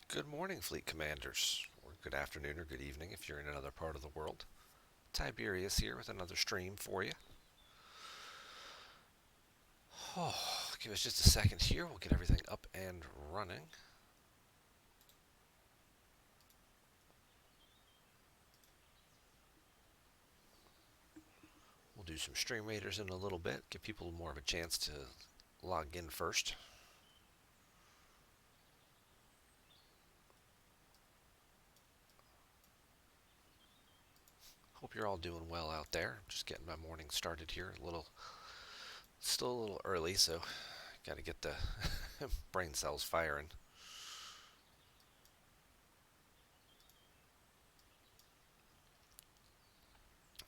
Good morning, fleet commanders, or good afternoon or good evening if you're in another part of the world. Tiberius here with another stream for you. Oh, give us just a second here. We'll get everything up and running. We'll do some stream raiders in a little bit, give people more of a chance to log in first. Hope you're all doing well out there. Just getting my morning started here. Still a little early, so got to get the brain cells firing.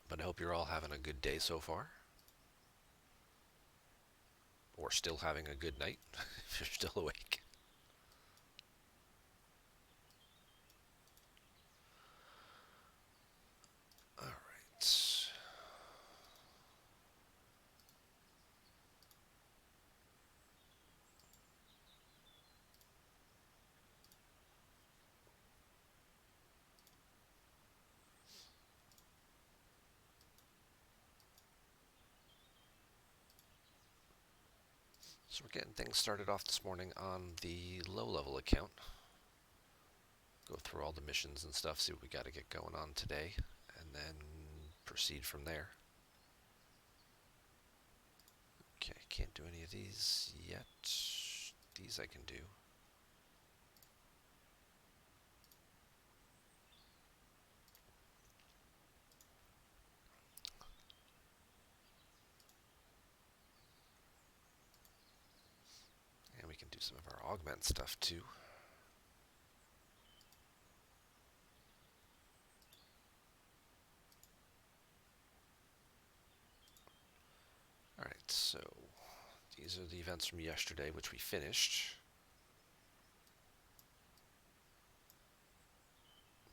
But I hope you're all having a good day so far, or still having a good night if you're still awake. All right. So we're getting things started off this morning on the low-level account. Go through all the missions and stuff, see what we got to get going on today, and then proceed from there. Okay, can't do any of these yet. These I can do. And we can do some of our augment stuff too. Alright, so these are the events from yesterday, which we finished.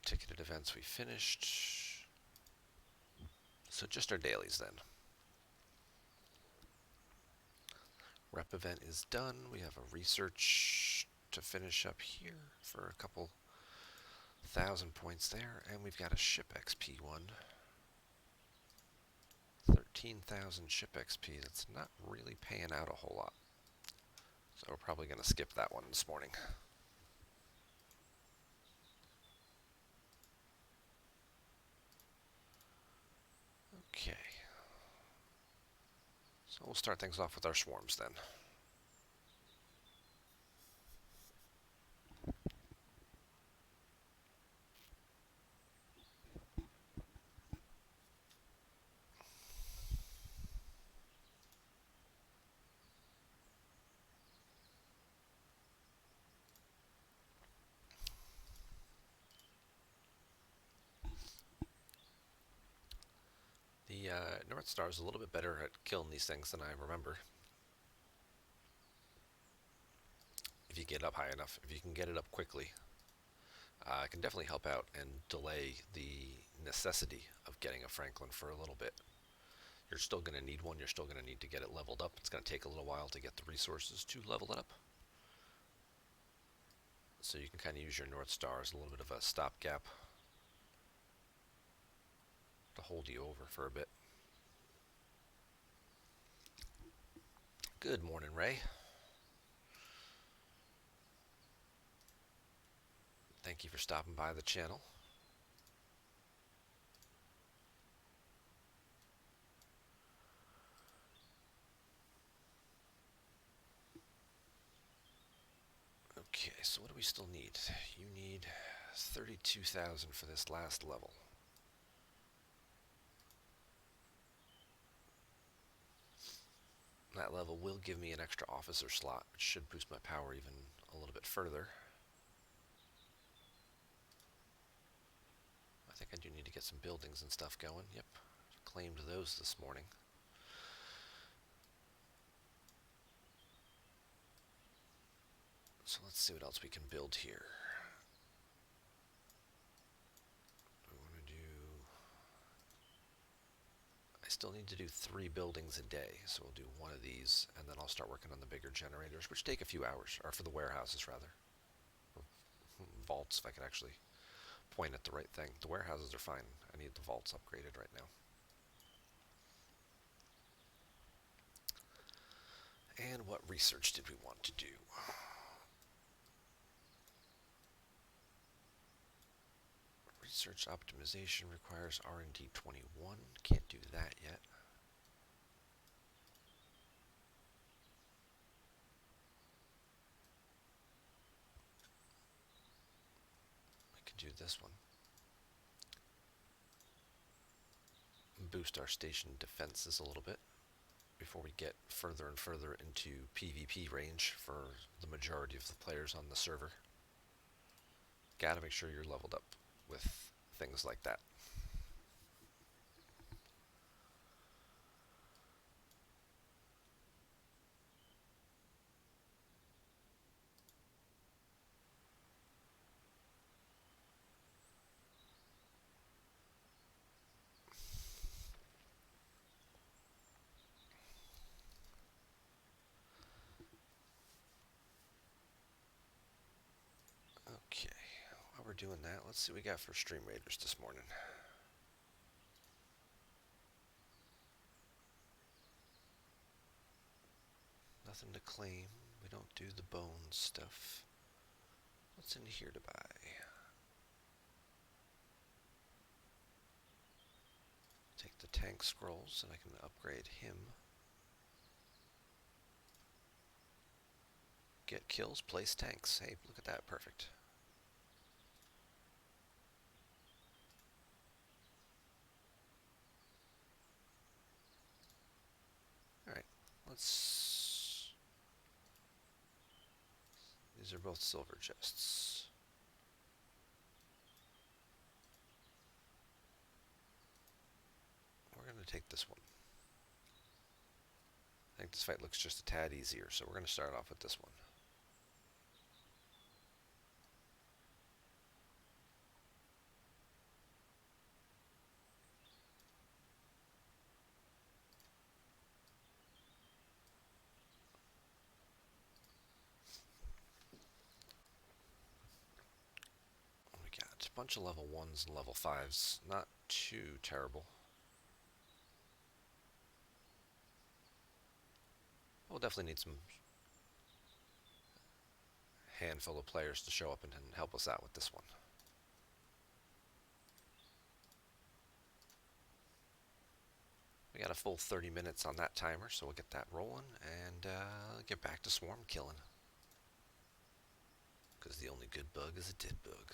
Ticketed events we finished. So just our dailies then. Rep event is done. We have a research to finish up here for a couple 1,000 points there, and we've got a ship XP one. 13,000 ship XP. That's not really paying out a whole lot. So we're probably going to skip that one this morning. Okay. So we'll start things off with our swarms then. The North Star is a little bit better at killing these things than I remember. If you get up high enough, if you can get it up quickly, it can definitely help out and delay the necessity of getting a Franklin for a little bit. You're still going to need one. You're still going to need to get it leveled up. It's going to take a little while to get the resources to level it up. So you can kind of use your North Star as a little bit of a stopgap to hold you over for a bit. Good morning, Ray. Thank you for stopping by the channel. Okay, so what do we still need? You need 32,000 for this last level. That level will give me an extra officer slot, which should boost my power even a little bit further. I think I do need to get some buildings and stuff going. Yep, claimed those this morning. So let's see what else we can build here. We want to do... I still need to do 3 buildings a day, so we'll do one of these, and then I'll start working on the bigger generators, which take a few hours, or for the warehouses rather. vaults if I could actually point at the right thing. The warehouses are fine. I need the vaults upgraded right now. And what research did we want to do? Research optimization requires R&D 21. Can't do that yet. We can do this one. Boost our station defenses a little bit before we get further and further into PvP range for the majority of the players on the server. Gotta make sure you're leveled up with things like that. Okay, while we're doing that, let's see what we got for Stream Raiders this morning. Nothing to claim. We don't do the bones stuff. What's in here to buy? Take the tank scrolls and I can upgrade him. Get kills, place tanks. Hey, look at that, perfect. Alright, let's... These are both silver chests. We're going to take this one. I think this fight looks just a tad easier, so we're going to start off with this one. We got a bunch of level 1s and level 5s. Not too terrible. We'll definitely need some handful of players to show up and help us out with this one. We got a full 30 minutes on that timer, so we'll get that rolling and get back to swarm killing. Because the only good bug is a dead bug.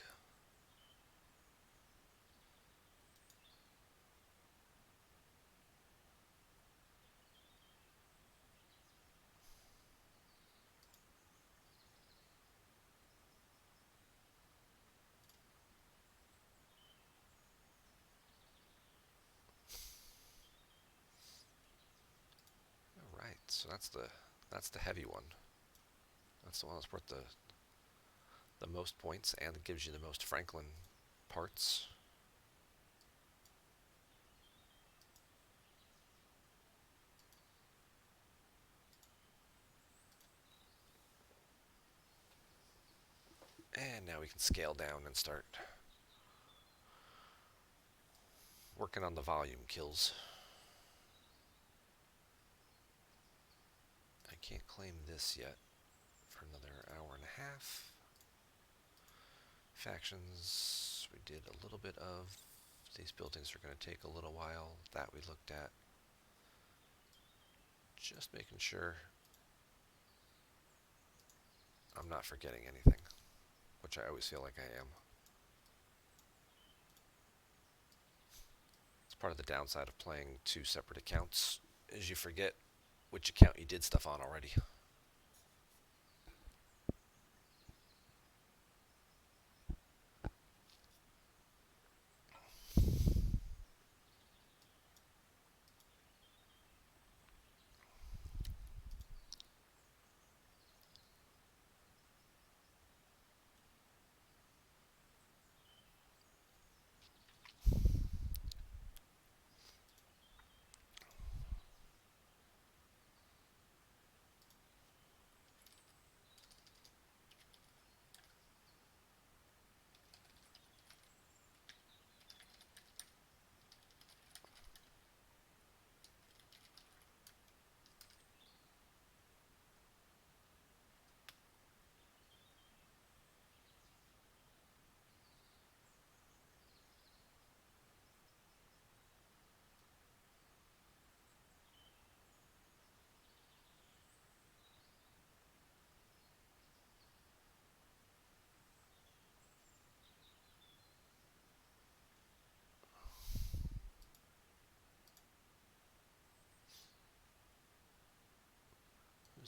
Alright, so that's the heavy one. That's the one that's worth the most points and it gives you the most Franklin parts. And now we can scale down and start working on the volume kills. I can't claim this yet for another hour and a half. Factions, we did a little bit of. These buildings are going to take a little while. That we looked at. Just making sure I'm not forgetting anything, which I always feel like I am. It's part of the downside of playing two separate accounts, is you forget which account you did stuff on already.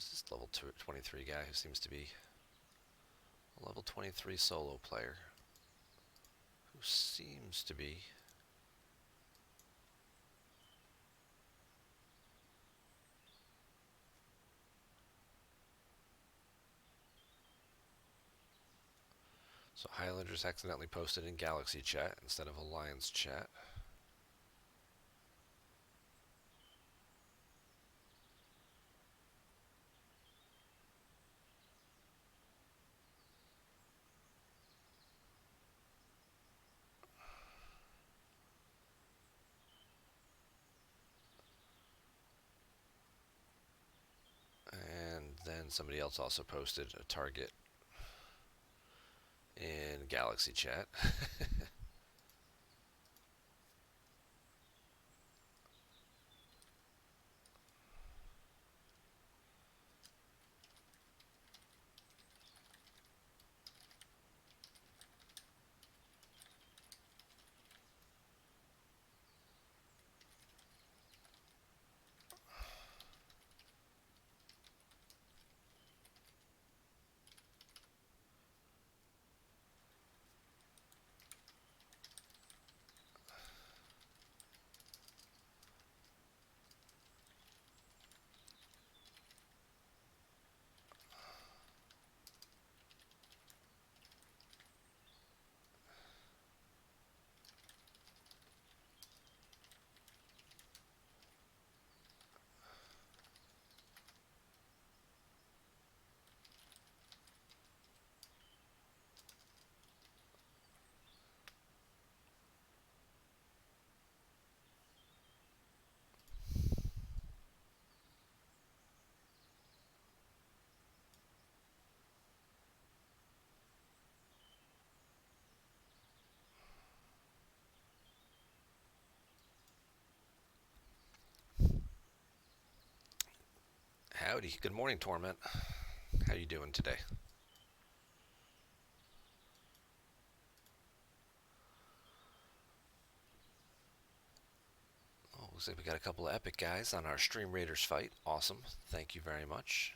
Who's this level 23 guy who seems to be a level 23 solo player? Who seems to be... So Highlanders accidentally posted in Galaxy chat instead of Alliance chat. And then somebody else also posted a target in Galaxy chat. Howdy. Good morning, Torment. How you doing today? Oh, looks like we got a couple of epic guys on our Stream Raiders fight. Awesome. Thank you very much.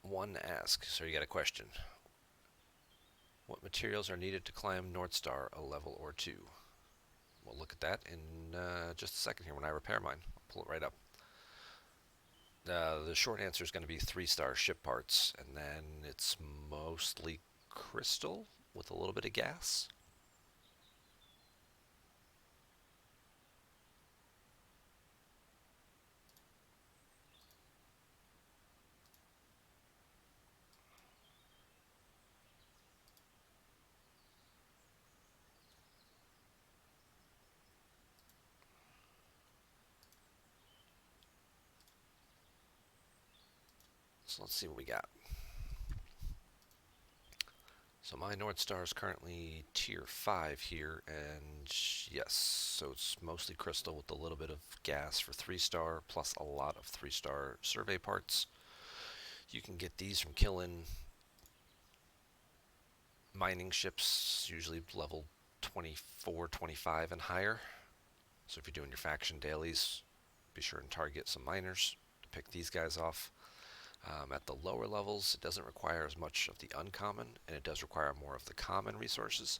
One ask. So you got a question. What materials are needed to climb Northstar a level or two? We'll look at that in just a second here when I repair mine. I'll pull it right up. The short answer is going to be 3-star ship parts, and then it's mostly crystal with a little bit of gas. So let's see what we got. So my Northstar is currently tier 5 here, and yes, so it's mostly crystal with a little bit of gas for 3-star, plus a lot of 3-star survey parts. You can get these from killing mining ships, usually level 24, 25 and higher. So if you're doing your faction dailies, be sure and target some miners to pick these guys off. At the lower levels, it doesn't require as much of the uncommon, and it does require more of the common resources.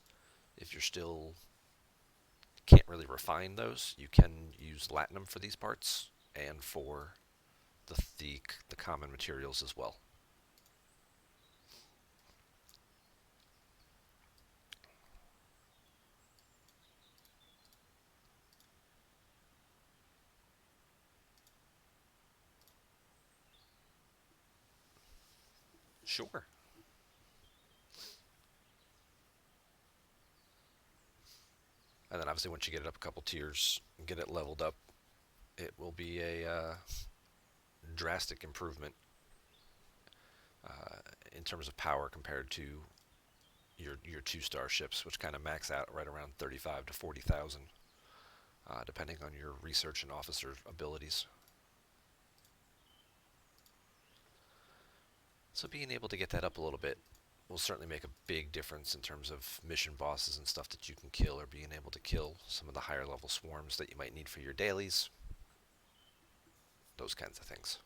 If you're still can't really refine those, you can use latinum for these parts and for the common materials as well. Sure. And then obviously once you get it up a couple tiers and get it leveled up, it will be a drastic improvement in terms of power compared to your 2-star ships, which kind of max out right around 35 to 40,000, depending on your research and officer abilities. So being able to get that up a little bit will certainly make a big difference in terms of mission bosses and stuff that you can kill, or being able to kill some of the higher level swarms that you might need for your dailies. Those kinds of things.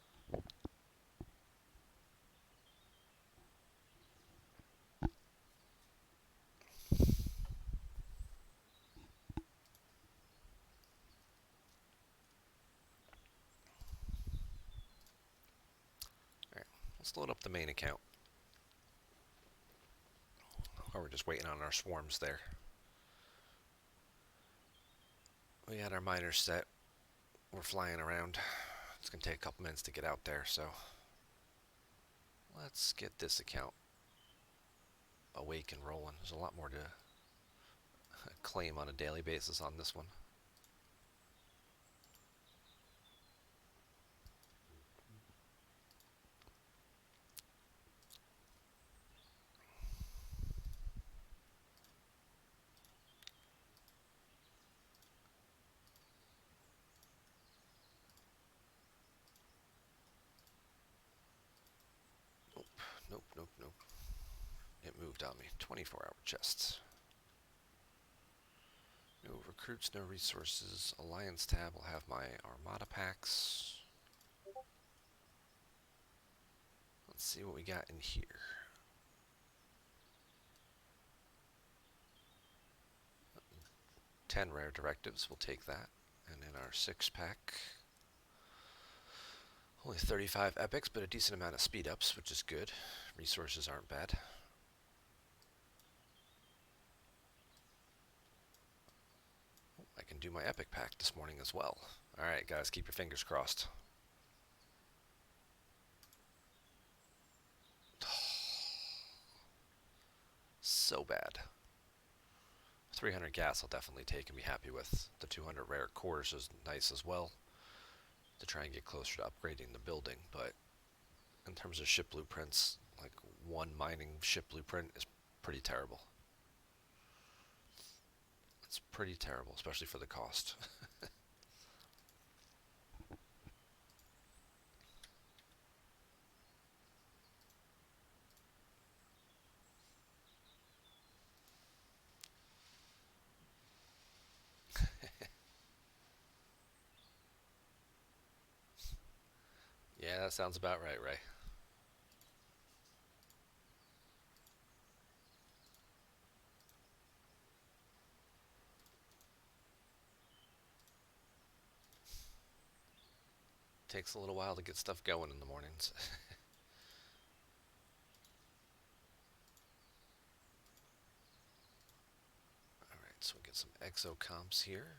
Alright, let's load up the main account. Or we're just waiting on our swarms there. We got our miners set. We're flying around. It's going to take a couple minutes to get out there, so let's get this account awake and rolling. There's a lot more to claim on a daily basis on this one. Nope, nope, nope. It moved on me. 24-hour chests. No recruits, no resources. Alliance tab will have my Armada packs. Let's see what we got in here. Ten rare directives, we'll take that. And in our 6-pack, only 35 epics, but a decent amount of speed ups, which is good. Resources aren't bad. I can do my epic pack this morning as well. Alright guys, keep your fingers crossed. So bad. 300 gas I'll definitely take and be happy with. The 200 rare cores is nice as well, to try and get closer to upgrading the building, but in terms of ship blueprints, like one mining ship blueprint is pretty terrible. It's pretty terrible, especially for the cost. Yeah, that sounds about right, Ray. Takes a little while to get stuff going in the mornings. Alright, so we'll get some exo comps here.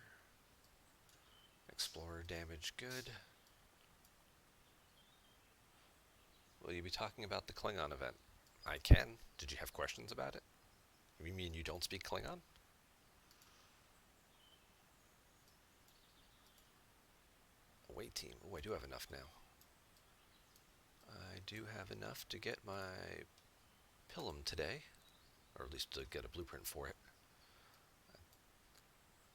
Explorer damage, good. Will you be talking about the Klingon event? I can. Did you have questions about it? You mean you don't speak Klingon? Away team. Oh, I do have enough now. I do have enough to get my Pilum today, or at least to get a blueprint for it.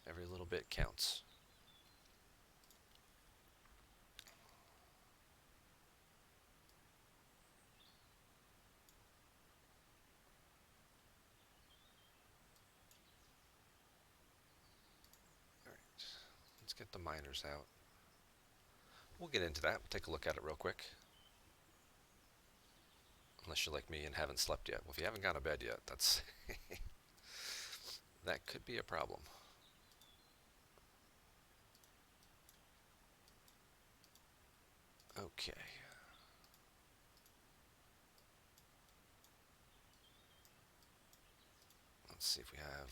Every little bit counts. Alright, let's get the miners out. We'll get into that. We'll take a look at it real quick. Unless you're like me and haven't slept yet. Well, if you haven't gone to bed yet, that's that could be a problem. Okay. Let's see if we have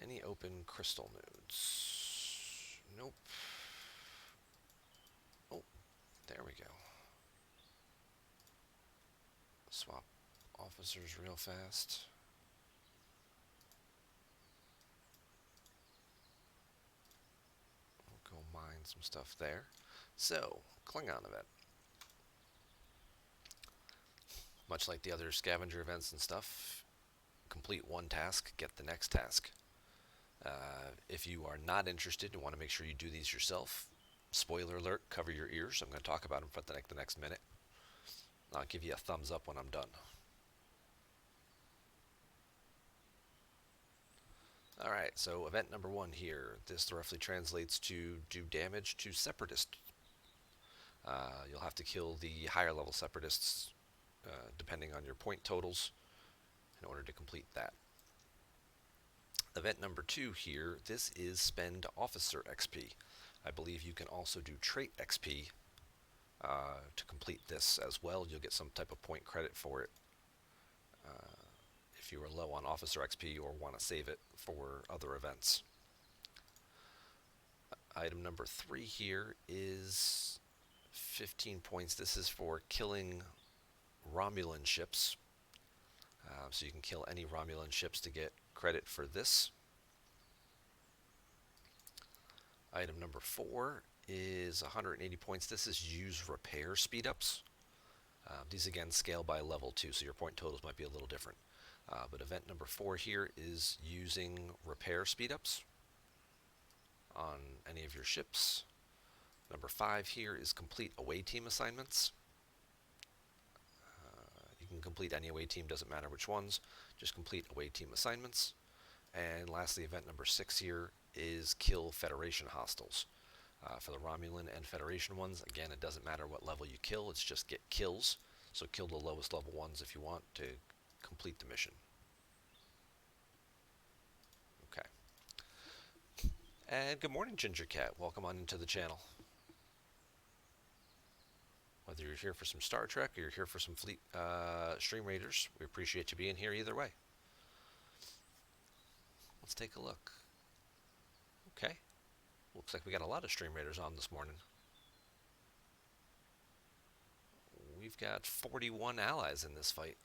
any open crystal nodes. Nope. Oh, there we go. Swap officers real fast. We'll go mine some stuff there. So, Klingon event. Much like the other scavenger events and stuff, complete one task, get the next task. If you are not interested and want to make sure you do these yourself, spoiler alert, cover your ears. I'm going to talk about them for the next minute. I'll give you a thumbs up when I'm done. Alright, so event number 1 here. This roughly translates to do damage to separatists. You'll have to kill the higher level separatists depending on your point totals in order to complete that. Event number 2 here, this is spend officer XP. I believe you can also do trait XP to complete this as well. You'll get some type of point credit for it if you are low on officer XP or want to save it for other events. Item number 3 here is 15 points. This is for killing Romulan ships. So you can kill any Romulan ships to get credit for this. Item number 4 is 180 points. This is use repair speedups. These again scale by level 2, so your point totals might be a little different. But event number 4 here is using repair speedups on any of your ships. Number 5 here is complete away team assignments. You can complete any away team, doesn't matter which ones, just complete away team assignments. And lastly, event number 6 here is kill Federation hostiles. For the Romulan and Federation ones, again, it doesn't matter what level you kill, it's just get kills. So kill the lowest level ones if you want to complete the mission. Okay. And good morning, Ginger Cat. Welcome on into the channel. Whether you're here for some Star Trek or you're here for some Fleet Stream Raiders, we appreciate you being here either way. Let's take a look. Okay. Looks like we got a lot of Stream Raiders on this morning. We've got 41 allies in this fight.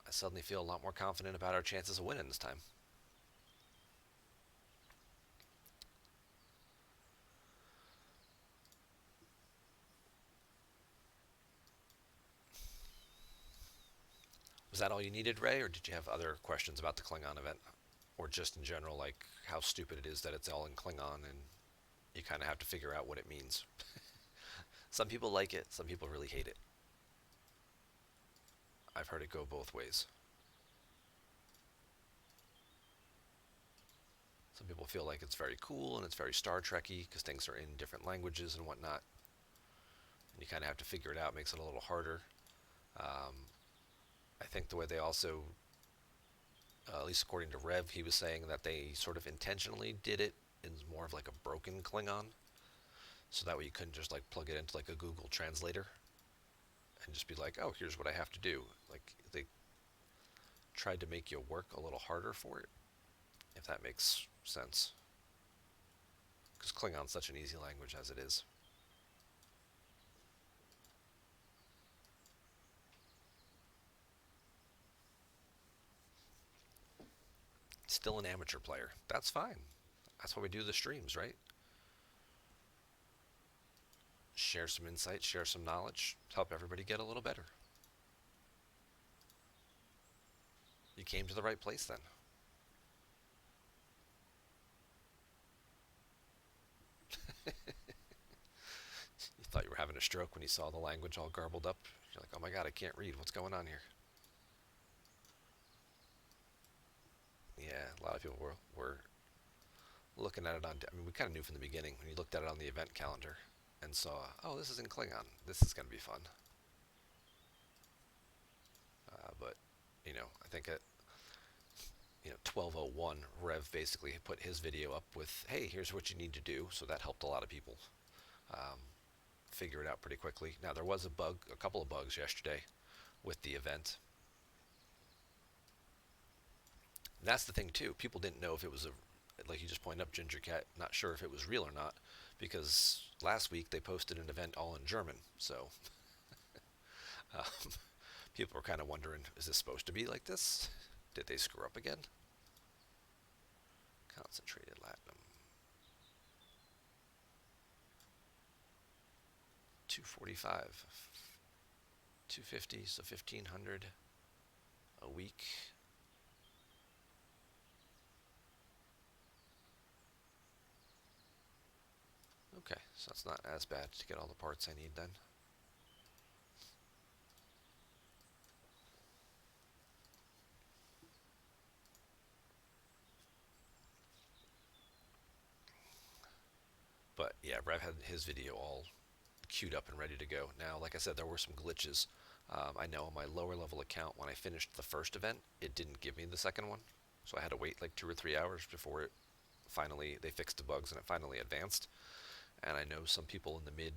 I suddenly feel a lot more confident about our chances of winning this time. Was that all you needed, Ray, or did you have other questions about the Klingon event? Or just in general, like how stupid it is that it's all in Klingon and you kind of have to figure out what it means. Some people like it, some people really hate it. I've heard it go both ways. Some people feel like it's very cool and it's very Star Trek-y because things are in different languages and whatnot. And you kind of have to figure it out, makes it a little harder. I think the way they also, at least according to Rev, he was saying that they sort of intentionally did it in more of like a broken Klingon. So that way you couldn't just like plug it into like a Google translator and just be like, oh, here's what I have to do. Like they tried to make you work a little harder for it, if that makes sense. Because Klingon's such an easy language as it is. Still an amateur player. That's fine. That's why we do the streams, right? Share some insight, share some knowledge, help everybody get a little better. You came to the right place then. You thought you were having a stroke when you saw the language all garbled up. You're like, oh my god, I can't read. What's going on here? Yeah, a lot of people were looking at it on... I mean, we kind of knew from the beginning when you looked at it on the event calendar and saw, oh, this is in Klingon. This is going to be fun. But, you know, I think at 12:01, Rev basically put his video up with, hey, here's what you need to do. So that helped a lot of people figure it out pretty quickly. Now, there was a couple of bugs yesterday with the event. And that's the thing, too. People didn't know if it was like you just pointed up, Ginger Cat, not sure if it was real or not, because last week they posted an event all in German. So um, people were kind of wondering, is this supposed to be like this? Did they screw up again? Concentrated latinum. 245. 250, so 1,500 a week. Okay, so that's not as bad to get all the parts I need then. But yeah, Rev had his video all queued up and ready to go. Now, like I said, there were some glitches. I know on my lower level account, when I finished the first event, it didn't give me the second one. So I had to wait like 2 or 3 hours before it finally, they fixed the bugs and it finally advanced. And I know some people in the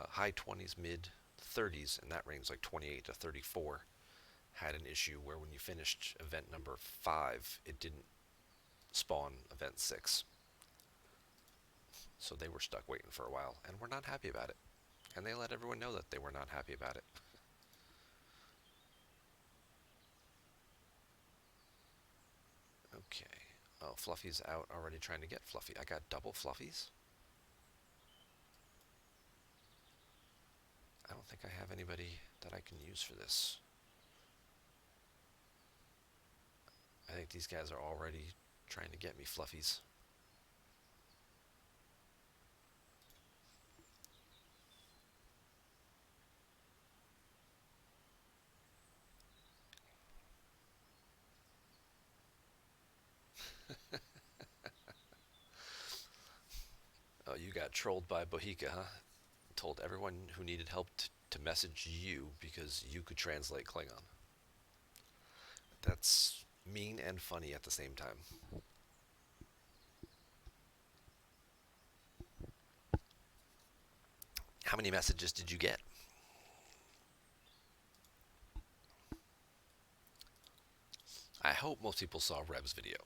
high 20s, mid 30s, in that range, like 28 to 34, had an issue where when you finished event number 5, it didn't spawn event 6. So they were stuck waiting for a while and were not happy about it. And they let everyone know that they were not happy about it. Okay. Oh, Fluffy's out already trying to get Fluffy. I got double Fluffies? I don't think I have anybody that I can use for this. I think these guys are already trying to get me Fluffies. Oh, you got trolled by Bohica, huh? Told everyone who needed help to message you because you could translate Klingon. That's mean and funny at the same time. How many messages did you get? I hope most people saw Rev's video.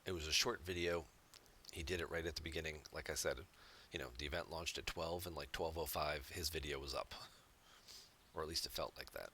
It was a short video. He did it right at the beginning. Like I said, the event launched at 12 and like 12:05 his video was up. Or at least it felt like that.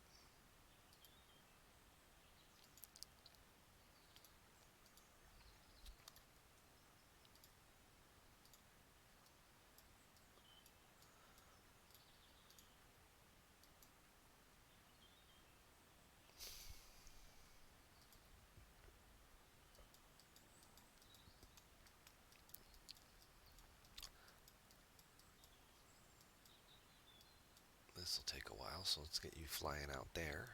This will take a while, so let's get you flying out there.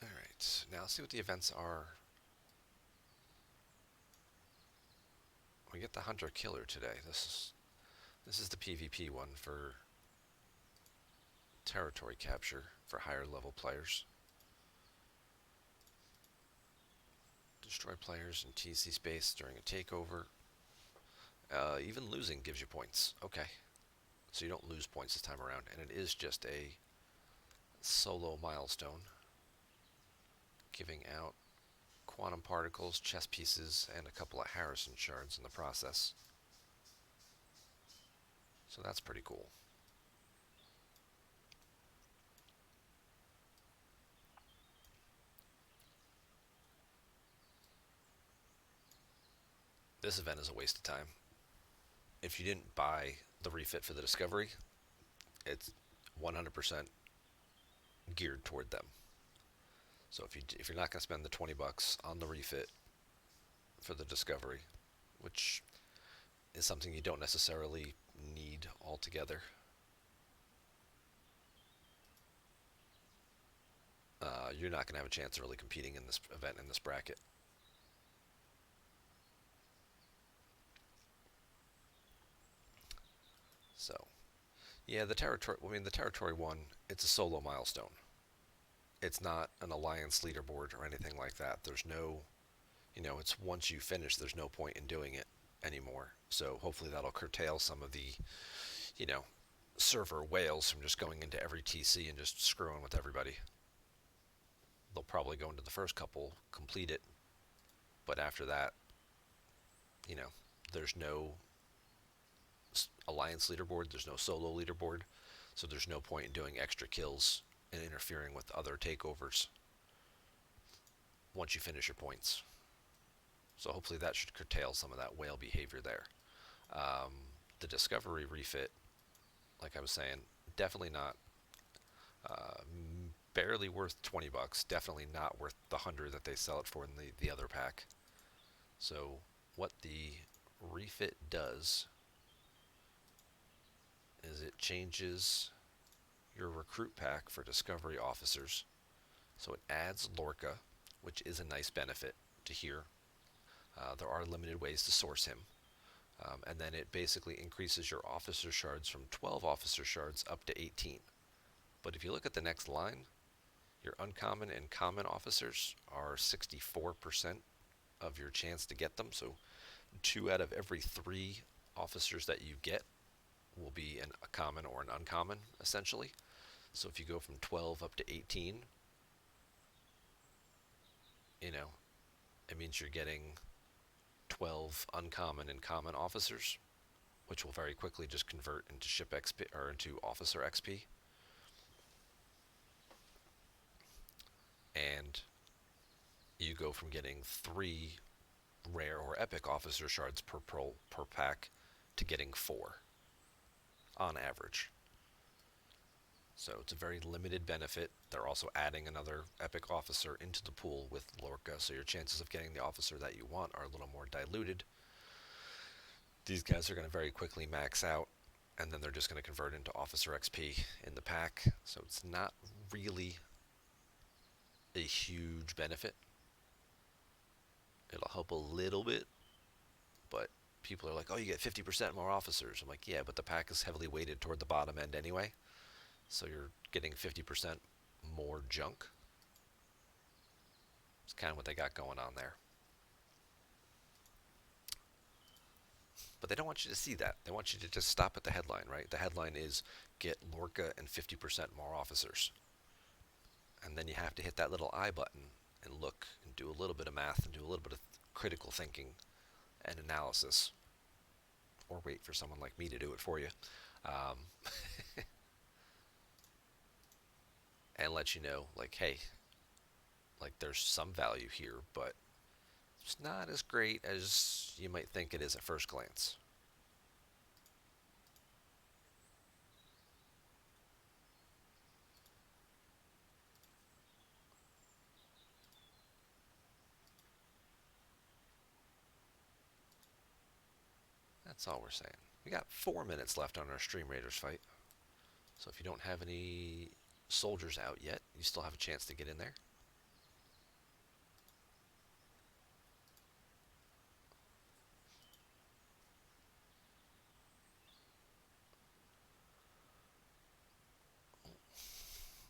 Alright, now let's see what the events are. We get the Hunter Killer today. This is the PvP one for territory capture for higher level players. Destroy players in TC space during a takeover. Even losing gives you points. Okay. So you don't lose points this time around. And it is just a solo milestone. Giving out quantum particles, chess pieces, and a couple of Harrison shards in the process. So that's pretty cool. This event is a waste of time. If you didn't buy the refit for the Discovery, it's 100% geared toward them. So if you're not going to spend the $20 on the refit for the Discovery, which is something you don't necessarily need altogether, you're not going to have a chance of really competing in this event in this bracket. So, yeah, the territory one, it's a solo milestone. It's not an alliance leaderboard or anything like that. There's no, it's once you finish, there's no point in doing it anymore. So hopefully that'll curtail some of the, you know, server whales from just going into every TC and just screwing with everybody. They'll probably go into the first couple, complete it, but after that, there's no alliance leaderboard, there's no solo leaderboard, so there's no point in doing extra kills and interfering with other takeovers once you finish your points. So hopefully that should curtail some of that whale behavior there. Um, the Discovery refit, like I was saying, definitely not uh, barely worth $20. Definitely not worth the 100 that they sell it for in the other pack. So what the refit does is it changes your recruit pack for Discovery officers. So it adds Lorca, which is a nice benefit to hear. There are limited ways to source him. And then it basically increases your officer shards from 12 officer shards up to 18. But if you look at the next line, your uncommon and common officers are 64% of your chance to get them. So 2 out of every 3 officers that you get will be a common or an uncommon, essentially. So if you go from 12 up to 18, you know, it means you're getting 12 uncommon and common officers, which will very quickly just convert into ship XP or into officer XP. And you go from getting 3 rare or epic officer shards per pack to getting 4 on average. So it's a very limited benefit. They're also adding another epic officer into the pool with Lorca, so your chances of getting the officer that you want are a little more diluted. These guys are going to very quickly max out, and then they're just going to convert into officer XP in the pack. So it's not really a huge benefit. It'll help a little bit, but people are like, oh, you get 50% more officers. I'm like, yeah, but the pack is heavily weighted toward the bottom end anyway. So you're getting 50% more junk. It's kind of what they got going on there. But they don't want you to see that. They want you to just stop at the headline, right? The headline is get Lorca and 50% more officers. And then you have to hit that little I button and look and do a little bit of math and do a little bit of critical thinking and analysis. Or wait for someone like me to do it for you. Um, and let you know, like, hey, like there's some value here, but it's not as great as you might think it is at first glance. That's all we're saying. We got 4 minutes left on our Stream Raiders fight. So if you don't have any soldiers out yet, you still have a chance to get in there.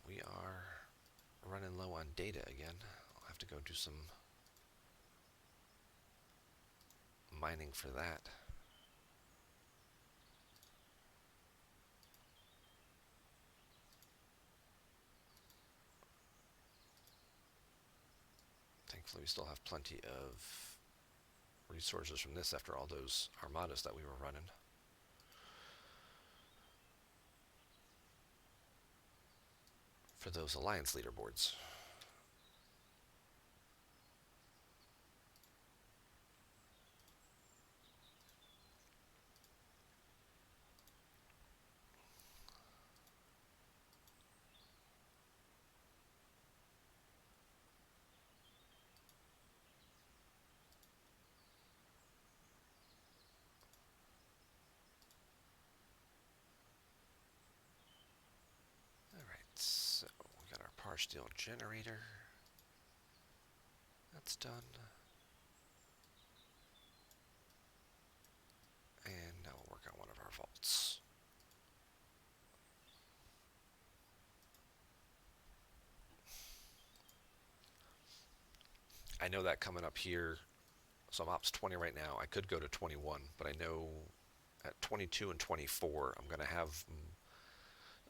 We are running low on data again. I'll have to go do some mining for that. Thankfully, we still have plenty of resources from this after all those armadas that we were running. For those alliance leaderboards. Alright, so we got our par steel generator. That's done. And now we'll work on one of our vaults. I know that coming up here, so I'm ops 20 right now. I could go to 21, but I know at 22 and 24, I'm going to have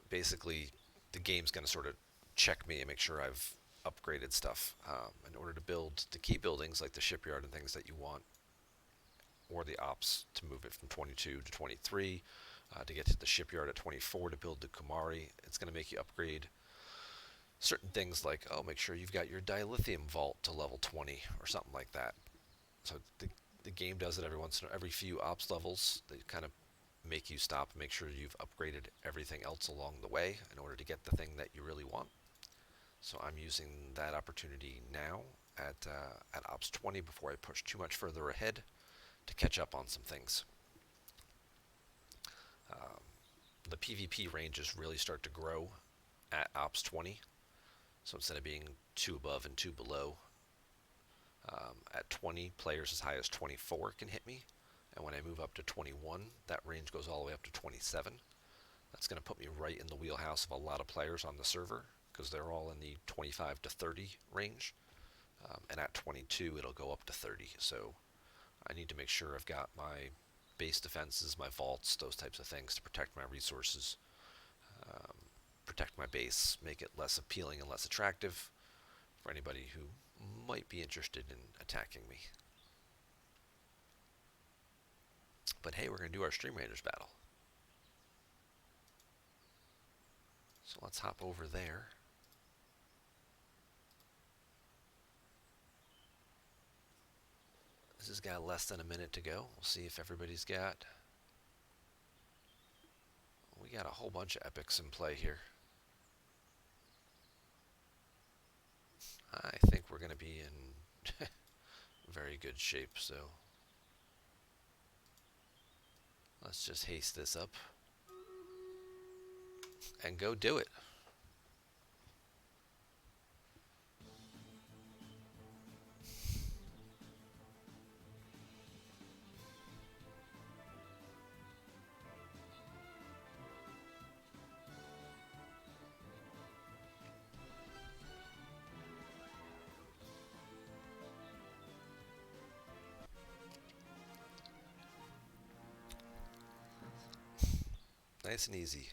basically the game's going to sort of check me and make sure I've upgraded stuff in order to build the key buildings like the shipyard and things that you want, or the ops to move it from 22 to 23, to get to the shipyard at 24 to build the Kumari. It's going to make you upgrade certain things like, oh, make sure you've got your dilithium vault to level 20 or something like that. So the game does it every few ops levels. They kind of make you stop and make sure you've upgraded everything else along the way in order to get the thing that you really want. So I'm using that opportunity now at ops 20 before I push too much further ahead to catch up on some things. The PvP ranges really start to grow at ops 20. So instead of being 2 above and 2 below, At 20, players as high as 24 can hit me. And when I move up to 21, that range goes all the way up to 27. That's going to put me right in the wheelhouse of a lot of players on the server because they're all in the 25 to 30 range. And at 22, it'll go up to 30. So I need to make sure I've got my base defenses, my vaults, those types of things to protect my resources, um, protect my base, make it less appealing and less attractive for anybody who might be interested in attacking me. But hey, we're going to do our Stream Raiders battle. So let's hop over there. This has got less than a minute to go. We'll see if everybody's got... We got a whole bunch of epics in play here. I think we're going to be in very good shape, so let's just haste this up and go do it. Nice and easy.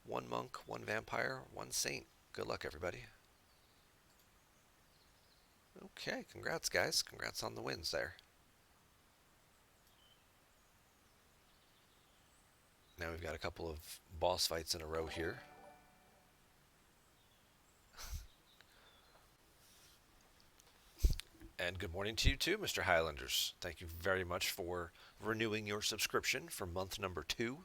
One monk, one vampire, one saint. Good luck, everybody. Okay, congrats, guys. Congrats on the wins there. Now we've got a couple of boss fights in a row here. And good morning to you too, Mr. Highlanders. Thank you very much for renewing your subscription for month number 2.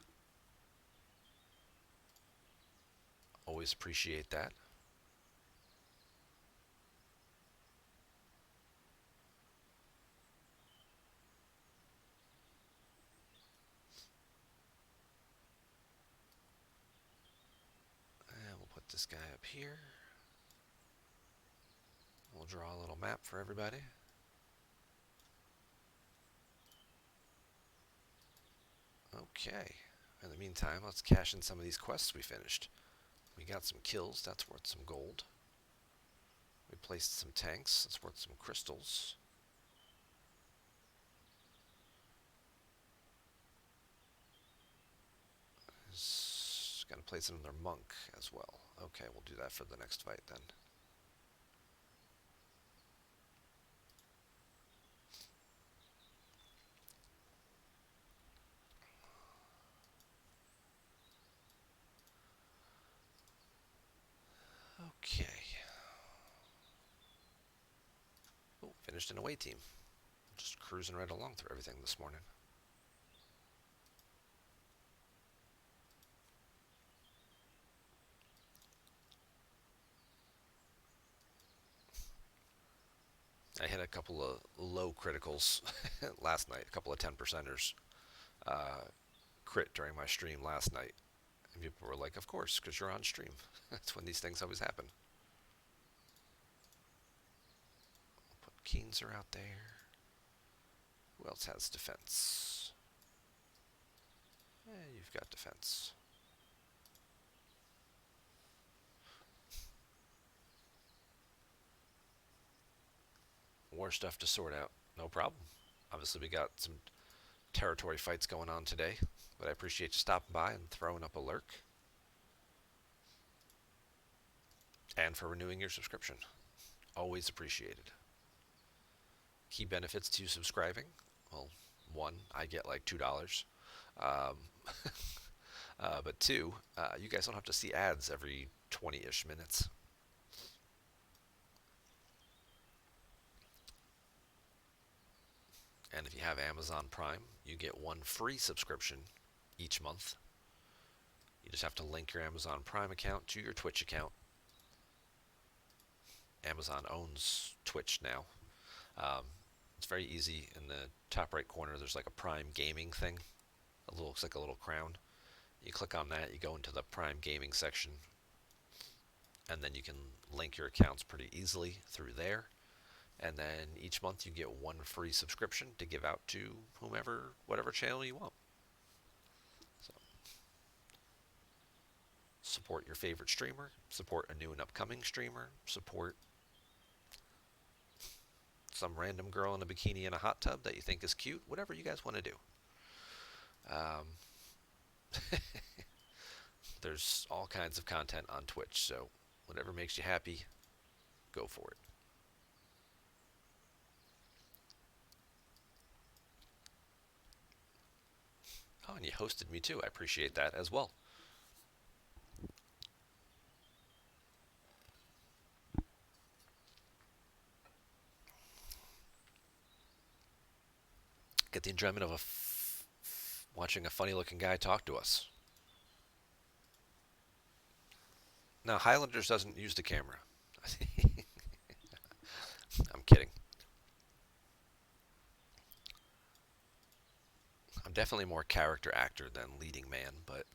Always appreciate that. And we'll put this guy up here. We'll draw a little map for everybody. Okay. In the meantime, let's cash in some of these quests we finished. We got some kills. That's worth some gold. We placed some tanks. That's worth some crystals. Got to place another monk as well. Okay, we'll do that for the next fight then. Okay. Oh, finished an away team. Just cruising right along through everything this morning. I hit a couple of low criticals last night, a couple of 10%ers crit during my stream last night. And people were like, of course, because you're on stream. That's when these things always happen. I'll put Keenzer out there. Who else has defense? You've got defense. More stuff to sort out. No problem. Obviously, we got some territory fights going on today, but I appreciate you stopping by and throwing up a lurk. And for renewing your subscription. Always appreciated. Key benefits to subscribing. Well, one, I get like $2. But two, you guys don't have to see ads every 20-ish minutes. And if you have Amazon Prime, you get one free subscription each month. You just have to link your Amazon Prime account to your Twitch account. Amazon owns Twitch now. It's very easy. In the top right corner, there's like a Prime Gaming thing. It looks like a little crown. You click on that, you go into the Prime Gaming section, and then you can link your accounts pretty easily through there. And then each month you get one free subscription to give out to whomever, whatever channel you want. So support your favorite streamer, support a new and upcoming streamer, support some random girl in a bikini in a hot tub that you think is cute, whatever you guys want to do. Um, there's all kinds of content on Twitch, so whatever makes you happy, go for it. Oh, and you hosted me too. I appreciate that as well. Get the enjoyment of watching a funny-looking guy talk to us. Now, Highlanders doesn't use the camera. I'm kidding. I'm definitely more character actor than leading man, but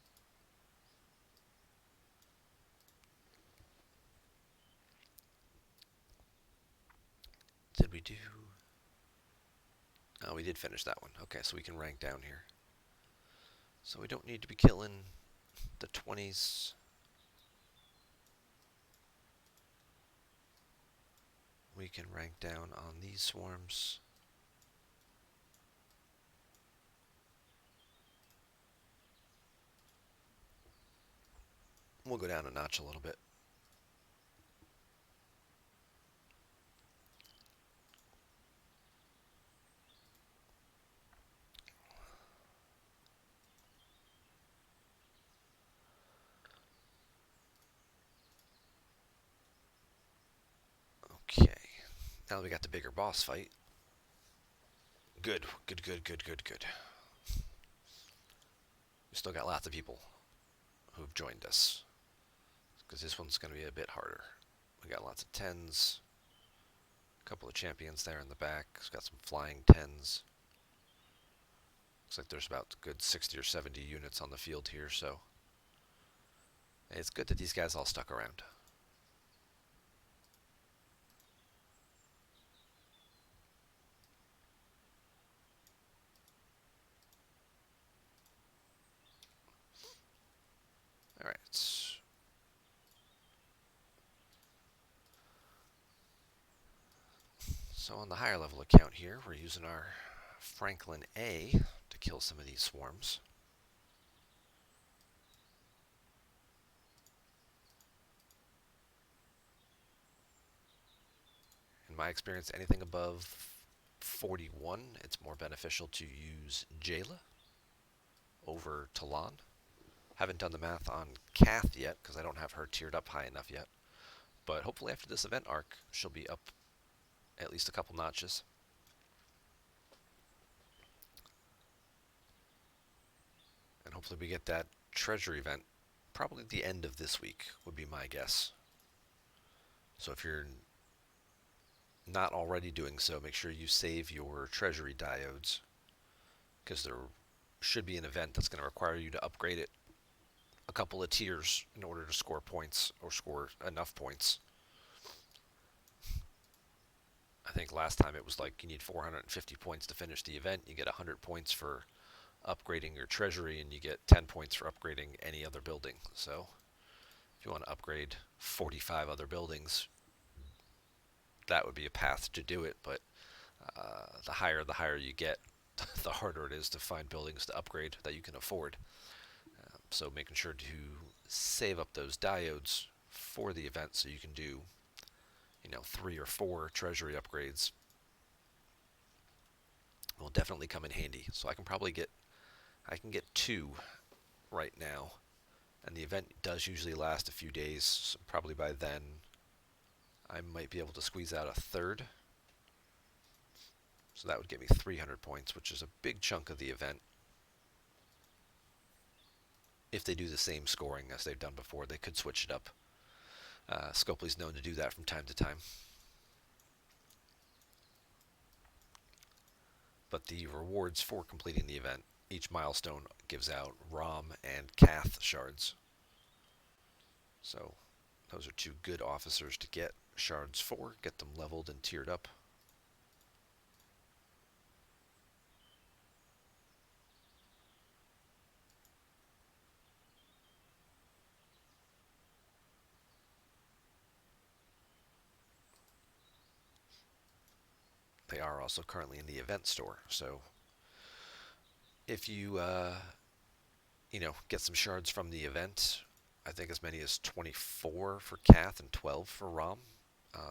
did we do... Oh, we did finish that one. Okay, so we can rank down here. So we don't need to be killing the 20s. We can rank down on these swarms. We'll go down a notch a little bit. Okay. Now that we got the bigger boss fight. Good, good, good, good, good, good. We still got lots of people who've joined us, because this one's going to be a bit harder. We got lots of 10s. A couple of champions there in the back. It's got some flying 10s. Looks like there's about a good 60 or 70 units on the field here, so it's good that these guys all stuck around. Alright. So on the higher level account here, we're using our Franklin A to kill some of these swarms. In my experience, anything above 41, it's more beneficial to use Jayla over Talon. Haven't done the math on Kath yet, because I don't have her tiered up high enough yet. But hopefully after this event arc, she'll be up at least a couple notches. And hopefully we get that treasure event probably at the end of this week, would be my guess. So if you're not already doing so, make sure you save your treasury diodes, because there should be an event that's going to require you to upgrade it a couple of tiers in order to score points, or score enough points. I think last time it was like you need 450 points to finish the event. You get 100 points for upgrading your treasury, and you get 10 points for upgrading any other building. So if you want to upgrade 45 other buildings, that would be a path to do it. But the higher you get, the harder it is to find buildings to upgrade that you can afford. So making sure to save up those diodes for the event so you can do, 3 or 4 treasury upgrades will definitely come in handy. So I can get 2 right now, and the event does usually last a few days. So probably by then I might be able to squeeze out a third. So that would give me 300 points, which is a big chunk of the event. If they do the same scoring as they've done before, they could switch it up. Scopely's known to do that from time to time. But the rewards for completing the event, each milestone gives out ROM and Kath shards. So those are 2 good officers to get shards for, get them leveled and tiered up. They are also currently in the event store. So if you get some shards from the event, I think as many as 24 for Cath and 12 for Rom.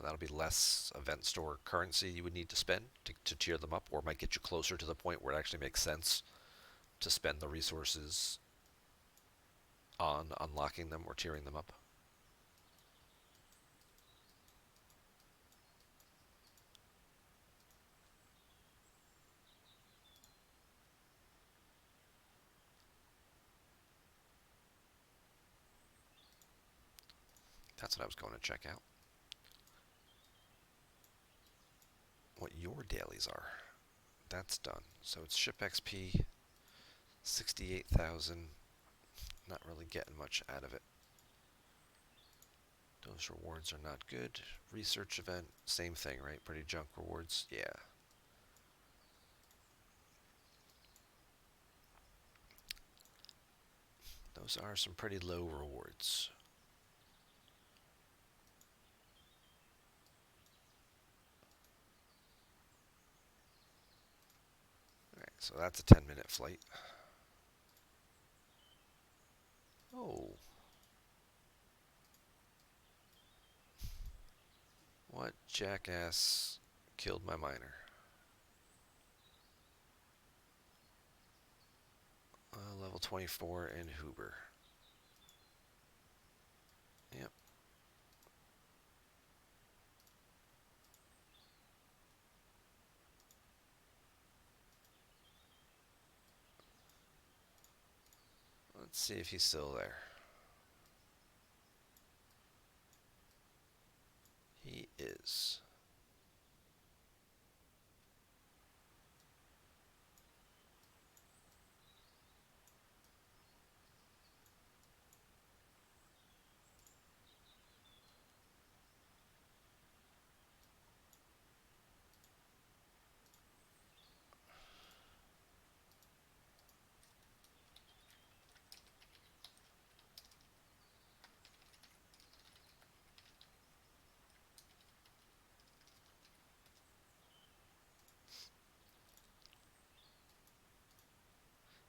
That'll be less event store currency you would need to spend to tier them up, or might get you closer to the point where it actually makes sense to spend the resources on unlocking them or tiering them up. That's what I was going to check out. What your dailies are. That's done. So it's ship XP, 68,000. Not really getting much out of it. Those rewards are not good. Research event, same thing, right? Pretty junk rewards. Yeah. Those are some pretty low rewards. Alright, so that's a 10-minute flight. Oh. What jackass killed my miner? Level 24 in Huber. Yep. Let's see if he's still there. He is.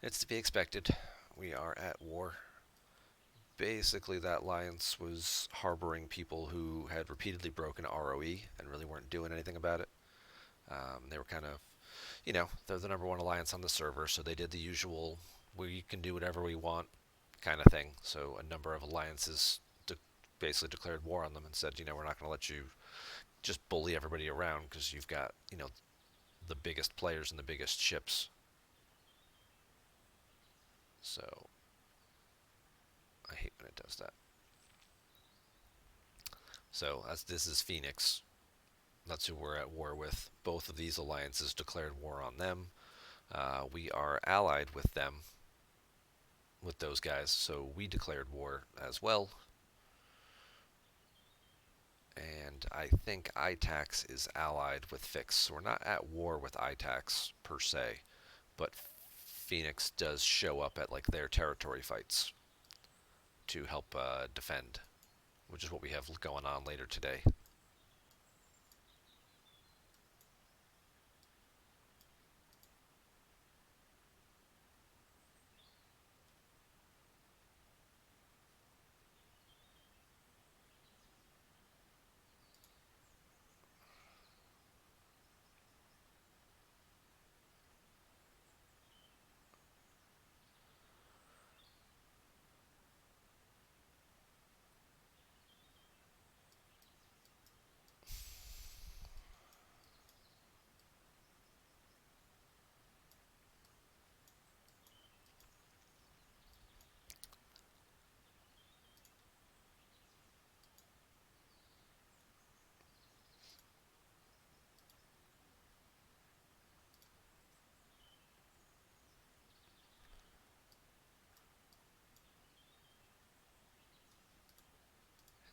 It's to be expected. We are at war. Basically, that alliance was harboring people who had repeatedly broken ROE and really weren't doing anything about it. They were kind of, they're the number one alliance on the server, so they did the usual we can do whatever we want kind of thing. So a number of alliances basically declared war on them and said, we're not going to let you just bully everybody around because you've got, the biggest players and the biggest ships. So I hate when it does that. So as this is Phoenix, that's who we're at war with. Both of these alliances declared war on them. We are allied with them, with those guys, so we declared war as well. And I think ITAX is allied with Fix. So we're not at war with ITAX per se, but Phoenix does show up at like their territory fights to help defend, which is what we have going on later today.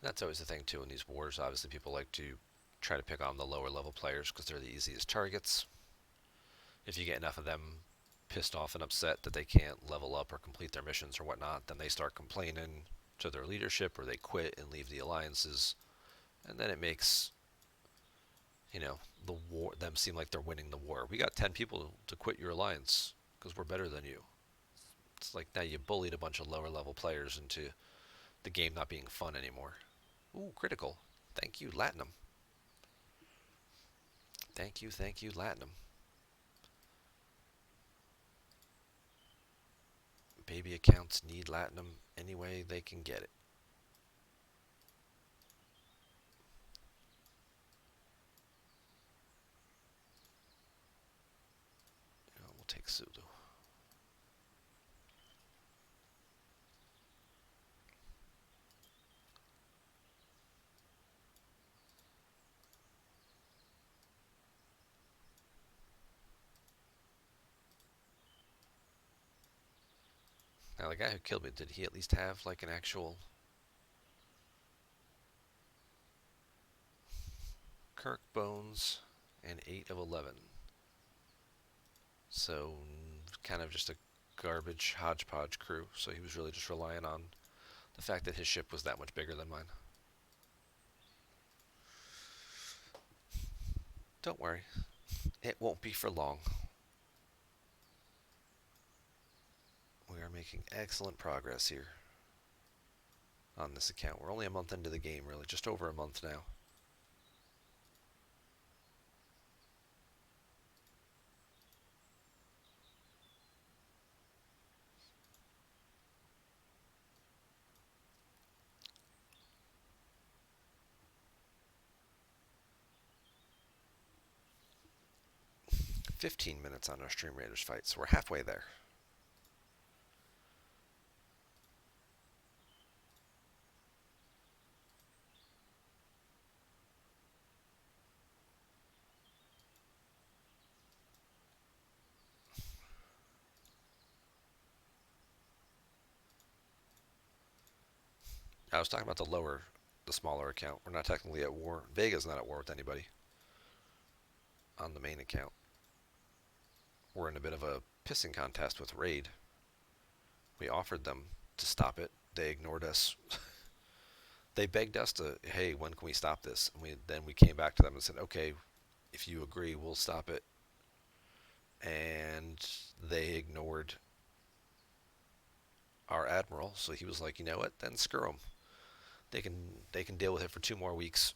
That's always the thing too in these wars. Obviously, people like to try to pick on the lower level players because they're the easiest targets. If you get enough of them pissed off and upset that they can't level up or complete their missions or whatnot, then they start complaining to their leadership or they quit and leave the alliances. And then it makes, you know, the war, them seem like they're winning the war. We got 10 people to quit your alliance because we're better than you. It's like now you bullied a bunch of lower level players into the game not being fun anymore. Ooh, critical. Thank you, Latinum. Thank you, Latinum. Baby accounts need Latinum any way they can get it. You know, we'll take Sulu. Now, the guy who killed me, did he at least have like an actual Kirk Bones and 8 of 11? So, kind of just a garbage hodgepodge crew. So he was really just relying on the fact that his ship was that much bigger than mine. Don't worry, it won't be for long. We are making excellent progress here on this account. We're only a month into the game, really, just over a month now. 15 minutes on our Stream Raiders fight, so we're halfway there. I was talking about the smaller account. We're not technically at war. Vega's not at war with anybody on the main account. We're in a bit of a pissing contest with Raid. We offered them to stop it. They ignored us. They begged us to, hey, when can we stop this? And then we came back to them and said, okay, if you agree, we'll stop it. And they ignored our admiral. So he was like, you know what? Then screw them. They can deal with it for 2 more weeks,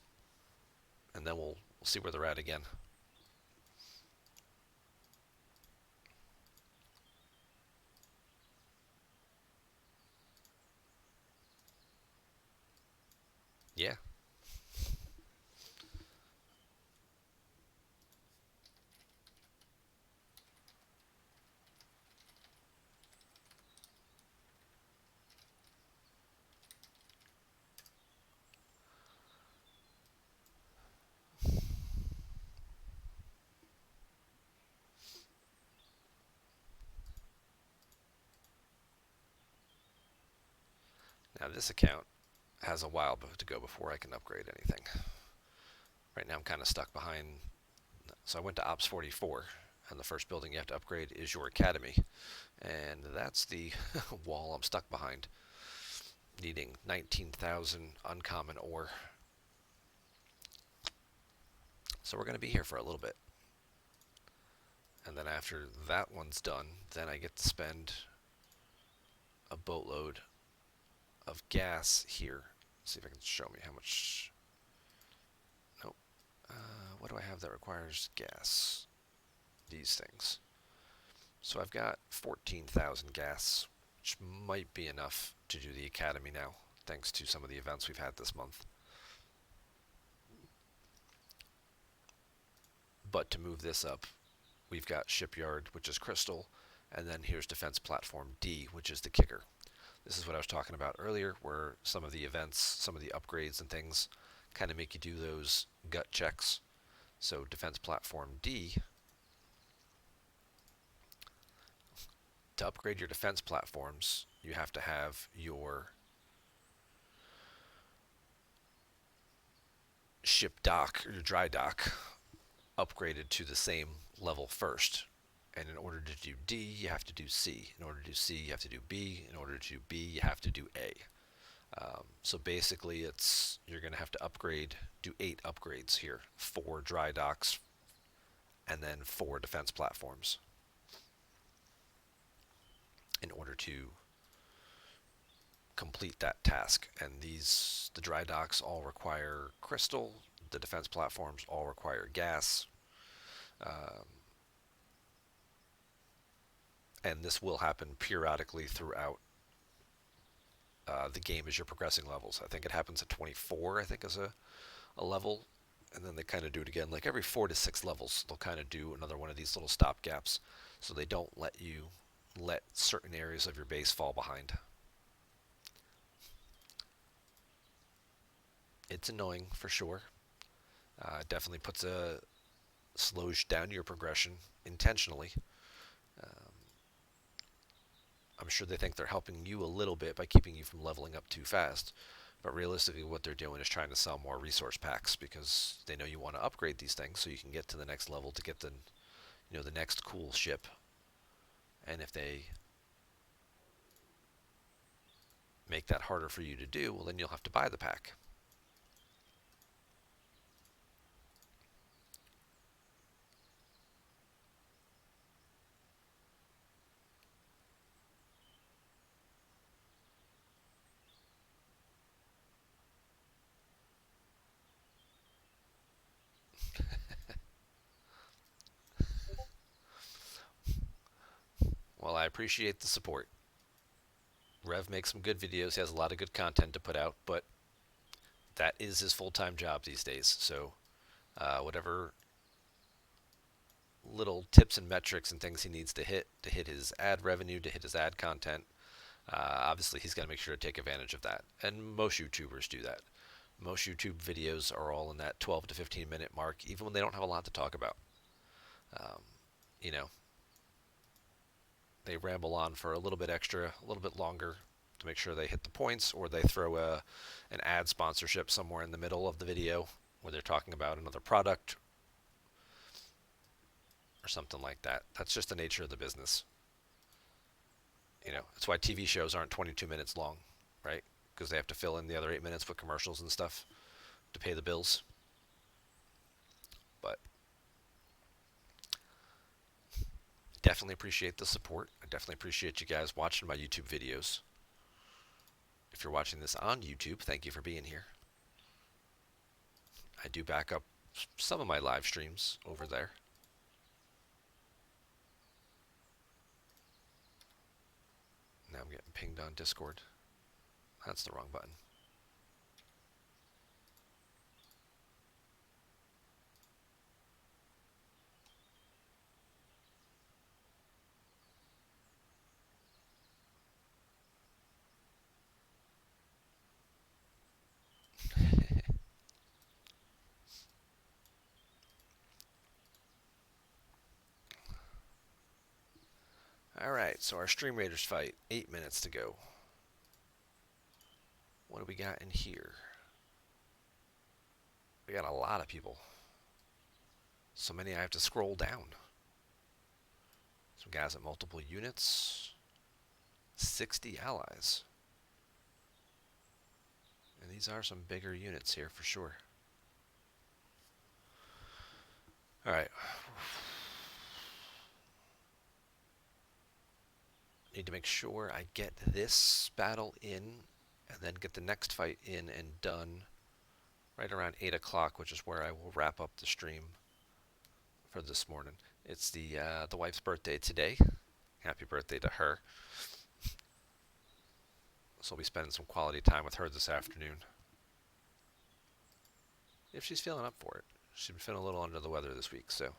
and then we'll see where they're at again. Yeah. Now this account has a while to go before I can upgrade anything. Right now I'm kind of stuck behind. So I went to Ops 44, and the first building you have to upgrade is your academy, and that's the wall I'm stuck behind, needing 19,000 uncommon ore. So we're going to be here for a little bit. And then after that one's done, then I get to spend a boatload of gas here. Let's see if I can show me how much. Nope. What do I have that requires gas? These things. So I've got 14,000 gas, which might be enough to do the academy now, thanks to some of the events we've had this month. But to move this up, we've got Shipyard, which is Crystal, and then here's Defense Platform D, which is the kicker. This is what I was talking about earlier, where some of the events, some of the upgrades and things kind of make you do those gut checks. So Defense Platform D, to upgrade your defense platforms, you have to have your ship dock, or your dry dock, upgraded to the same level first. And in order to do D, you have to do C. In order to do C, you have to do B. In order to do B, you have to do A. So basically, you're going to have to do 8 upgrades here: 4 dry docks, and then 4 defense platforms in order to complete that task. And the dry docks all require crystal. The defense platforms all require gas. Um, and this will happen periodically throughout the game as you're progressing levels. I think it happens at 24, I think, is a level. And then they kind of do it again. Like every 4 to 6 levels, they'll kind of do another one of these little stop gaps so they don't let certain areas of your base fall behind. It's annoying for sure. It definitely slows down your progression intentionally. Um, I'm sure they think they're helping you a little bit by keeping you from leveling up too fast. But realistically, what they're doing is trying to sell more resource packs because they know you want to upgrade these things so you can get to the next level to get the next cool ship. And if they make that harder for you to do, well, then you'll have to buy the pack. Well, I appreciate the support. Rev makes some good videos. He has a lot of good content to put out, but that is his full-time job these days. So, whatever little tips and metrics and things he needs to hit his ad revenue, to hit his ad content, obviously he's got to make sure to take advantage of that. And most YouTubers do that. Most YouTube videos are all in that 12 to 15 minute mark, even when they don't have a lot to talk about. Um, you know, they ramble on for a little bit extra, a little bit longer to make sure they hit the points, or they throw an ad sponsorship somewhere in the middle of the video where they're talking about another product or something like that. That's just the nature of the business. That's why TV shows aren't 22 minutes long, right? Because they have to fill in the other 8 minutes with commercials and stuff to pay the bills. But definitely appreciate the support. I definitely appreciate you guys watching my YouTube videos. If you're watching this on YouTube, thank you for being here. I do back up some of my live streams over there. Now I'm getting pinged on Discord. That's the wrong button. Alright, so our Stream Raiders fight, 8 minutes to go. What do we got in here? We got a lot of people. So many I have to scroll down. Some guys at multiple units. 60 allies. And these are some bigger units here for sure. Alright. Need to make sure I get this battle in and then get the next fight in and done right around 8 o'clock, which is where I will wrap up the stream for this morning. It's the wife's birthday today. Happy birthday to her. So I'll be spending some quality time with her this afternoon. If she's feeling up for it. She's been feeling a little under the weather this week, so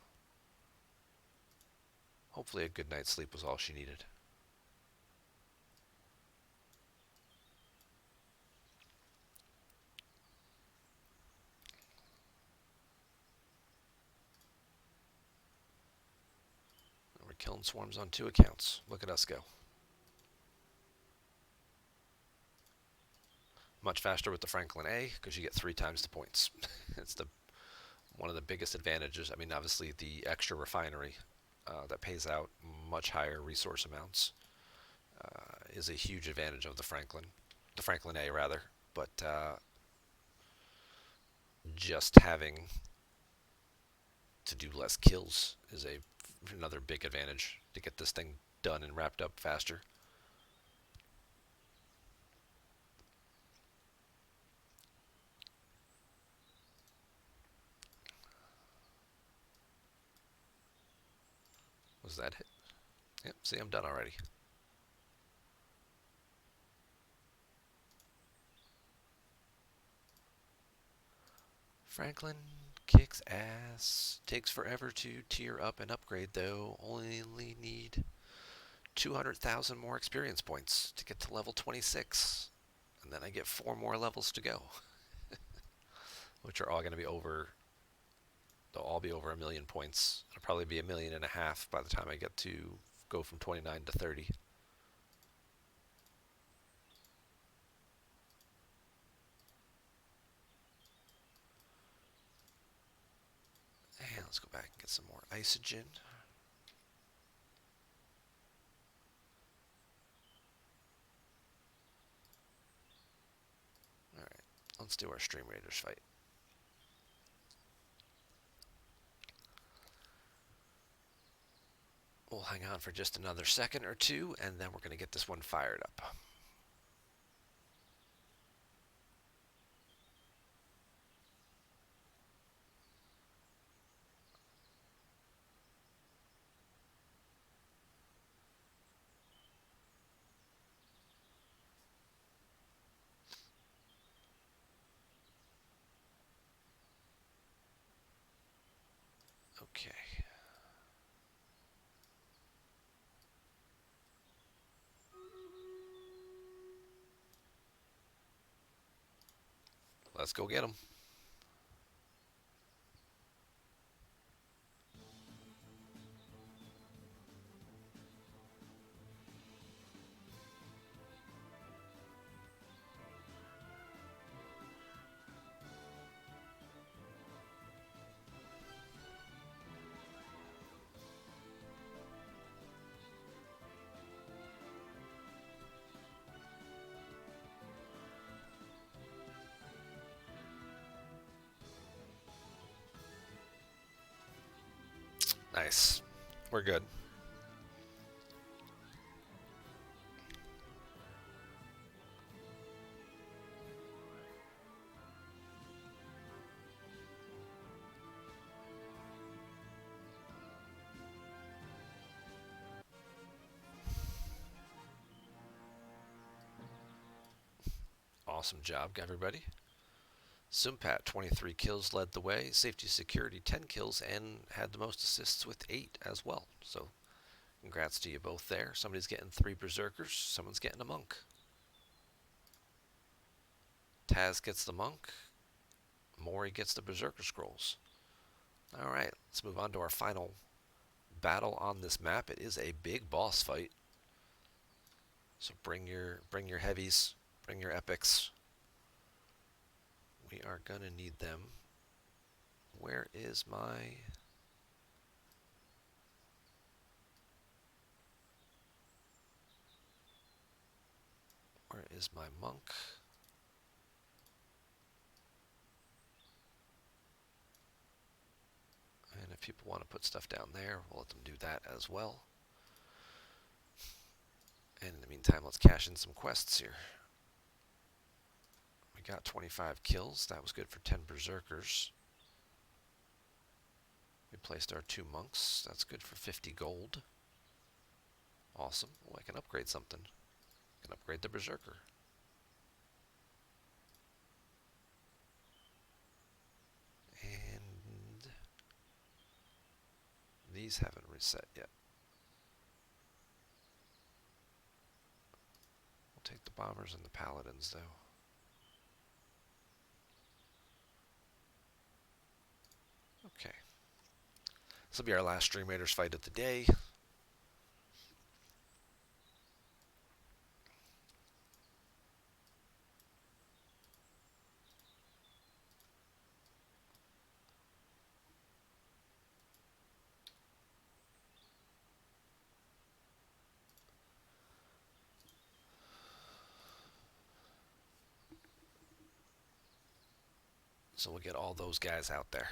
hopefully a good night's sleep was all she needed. We're killing swarms on 2 accounts. Look at us go. Much faster with the Franklin A because you get 3 times the points. It's one of the biggest advantages. I mean, obviously the extra refinery that pays out much higher resource amounts is a huge advantage of the Franklin. the Franklin A rather, but just having to do less kills is another big advantage to get this thing done and wrapped up faster. Was that it? Yep, see, I'm done already. Franklin kicks ass. Takes forever to tier up and upgrade, though. Only need 200,000 more experience points to get to level 26. And then I get 4 more levels to go, which are all going to be over. They'll all be over a million points. It'll probably be 1.5 million by the time I get to go from 29 to 30. And let's go back and get some more isogen. Alright, let's do our Stream Raiders fight. We'll hang on for just another second or two, and then we're going to get this one fired up. Okay. Let's go get them. Nice. We're good. Awesome job, everybody. Sumpat, 23 kills, led the way. Safety Security, 10 kills, and had the most assists with 8 as well. So, congrats to you both there. Somebody's getting 3 Berserkers, someone's getting a Monk. Taz gets the Monk. Mori gets the Berserker Scrolls. Alright, let's move on to our final battle on this map. It is a big boss fight. So bring your heavies, bring your epics. We are gonna need them. Where is my... Where is my Monk? And if people want to put stuff down there, we'll let them do that as well. And in the meantime, let's cash in some quests here. We got 25 kills. That was good for 10 Berserkers. We placed our 2 Monks. That's good for 50 gold. Awesome. Well, I can upgrade something. I can upgrade the Berserker. And these haven't reset yet. We'll take the Bombers and the Paladins, though. Okay. This will be our last Stream Raiders fight of the day. So we'll get all those guys out there.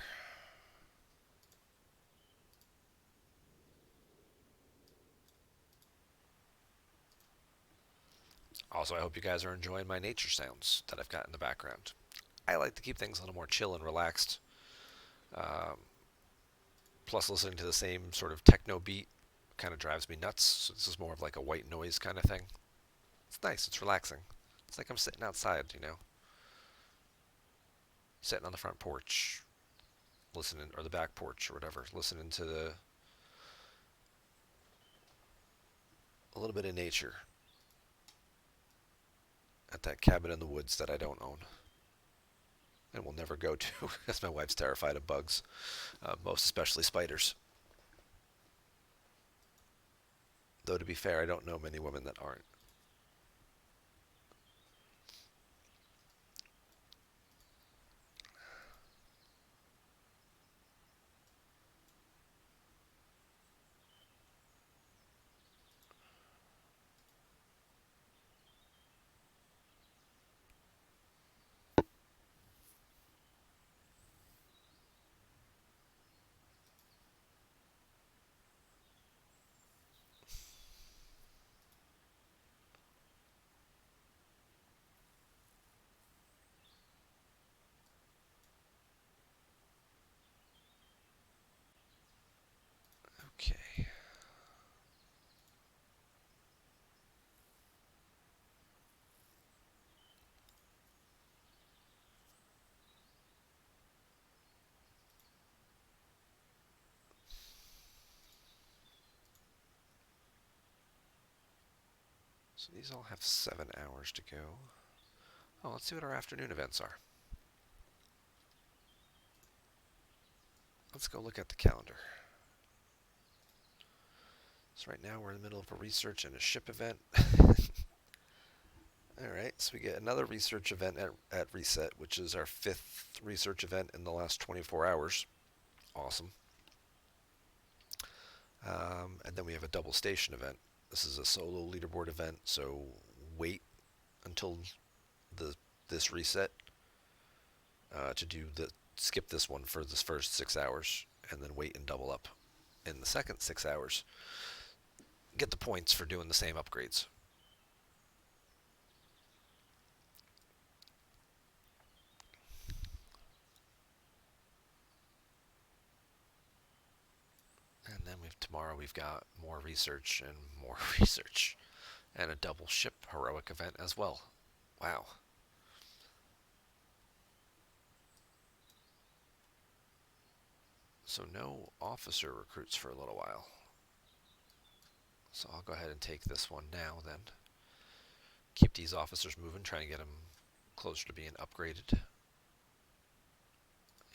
Also, I hope you guys are enjoying my nature sounds that I've got in the background. I like to keep things a little more chill and relaxed. Um, Plus, listening to the same sort of techno beat kind of drives me nuts. So this is more of like a white noise kind of thing. It's nice. It's relaxing. It's like I'm sitting outside, sitting on the front porch, listening, or the back porch or whatever, listening to a little bit of nature at that cabin in the woods that I don't own and will never go to because my wife's terrified of bugs, most especially spiders. Though to be fair, I don't know many women that aren't. Okay. So these all have 7 hours to go. Oh, let's see what our afternoon events are. Let's go look at the calendar. So right now we're in the middle of a research and a ship event. All right, so we get another research event at Reset, which is our fifth research event in the last 24 hours. Awesome. And then we have a double station event. This is a solo leaderboard event, so wait until the this reset to do the skip this one for this first 6 hours, and then wait and double up in the second 6 hours. Get the points for doing the same upgrades. And then tomorrow we've got more research and more research, and a double ship heroic event as well. Wow. So no officer recruits for a little while. So I'll go ahead and take this one now then. Keep these officers moving, trying to get them closer to being upgraded.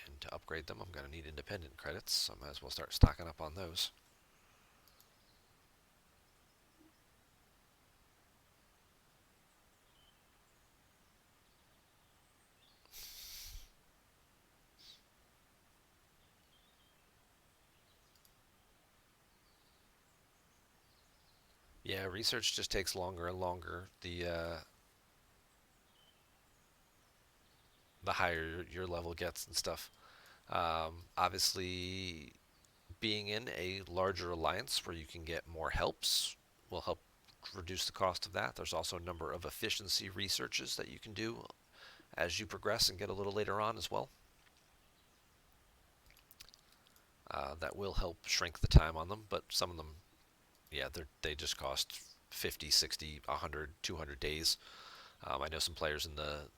And to upgrade them, I'm going to need independent credits, so I might as well start stocking up on those. Yeah, research just takes longer and longer. The higher your level gets and stuff. Obviously, being in a larger alliance where you can get more helps will help reduce the cost of that. There's also a number of efficiency researches that you can do as you progress and get a little later on as well. That will help shrink the time on them, but some of them, yeah, they just cost 50, 60, 100, 200 days. I know some players in the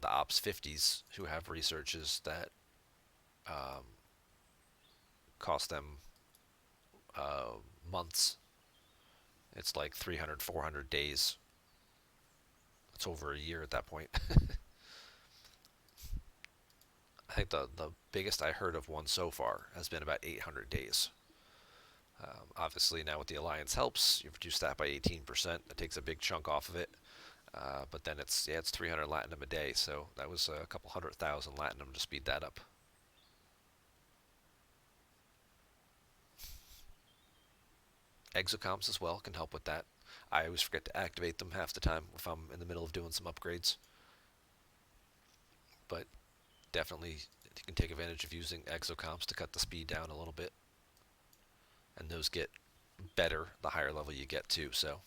Ops 50s who have researches that um, cost them uh, months. It's like 300, 400 days. It's over a year at that point. I think the biggest I heard of one so far has been about 800 days. Obviously, now with the Alliance helps, you've reduced that by 18%. That takes a big chunk off of it. But then it's 300 latinum a day, so that was a couple 100,000 latinum to speed that up. Exocomps as well can help with that. I always forget to activate them half the time if I'm in the middle of doing some upgrades. But Definitely, you can take advantage of using exocomps to cut the speed down a little bit, and those get better the higher level you get to. So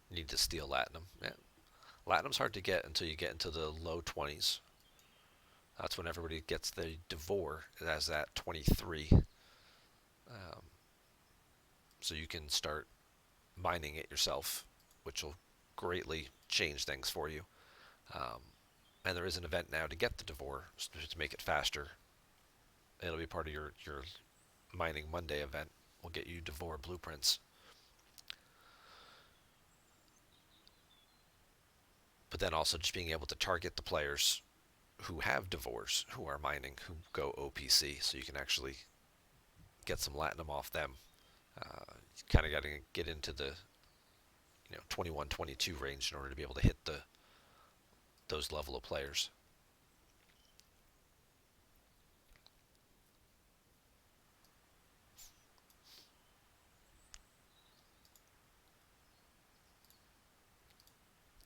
you need to steal Latinum. Yeah. Latinum's hard to get until you get into the low 20s. That's when everybody gets the Devore. It has that 23. Um, so you can start mining it yourself, which will greatly change things for you. Um, and there is an event now to get the Devore to make it faster. It'll be part of your Mining Monday event. We'll get you Devore blueprints. But then also just being able to target the players who have Devores, who are mining, who go OPC, so you can actually get some Latinum off them. You kind of got to get into the 21, 22 range in order to be able to hit those level of players.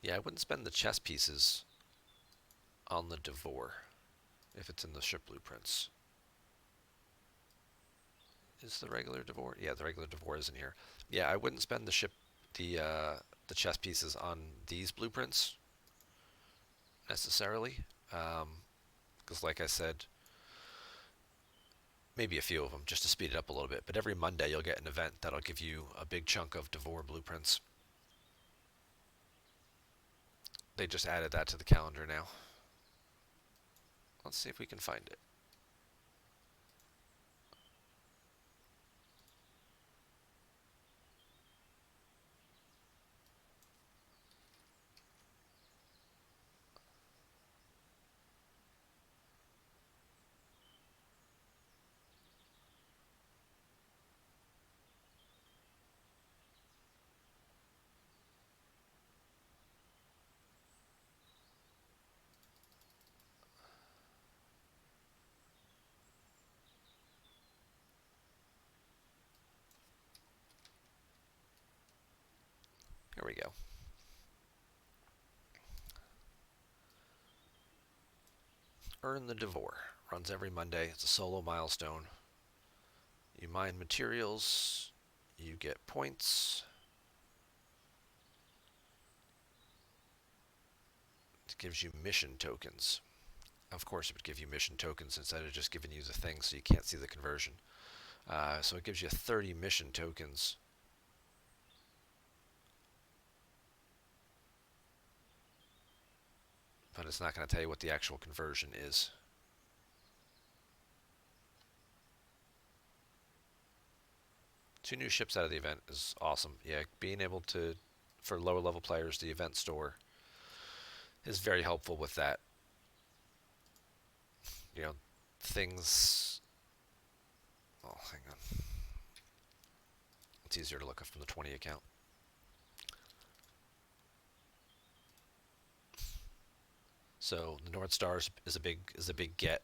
Yeah, I wouldn't spend the chess pieces on the Devore if it's in the ship blueprints. Is the regular Devore? Yeah, the regular Devore is in here. Yeah, I wouldn't spend the chess pieces on these blueprints necessarily, because like I said, maybe a few of them just to speed it up a little bit. But every Monday you'll get an event that'll give you a big chunk of Devore blueprints. They just added that to the calendar now. Let's see if we can find it. Here we go. Earn the Devore. Runs every Monday. It's a solo milestone. You mine materials. You get points. It gives you mission tokens. Of course, it would give you mission tokens instead of just giving you the thing so you can't see the conversion. So it gives you 30 mission tokens. But it's not going to tell you what the actual conversion is. Two new ships out of the event is awesome. Yeah, being able to, for lower level players, the event store is very helpful with that. You know, things. Oh, hang on. It's easier to look up from the 20 account. So the North Stars is a big get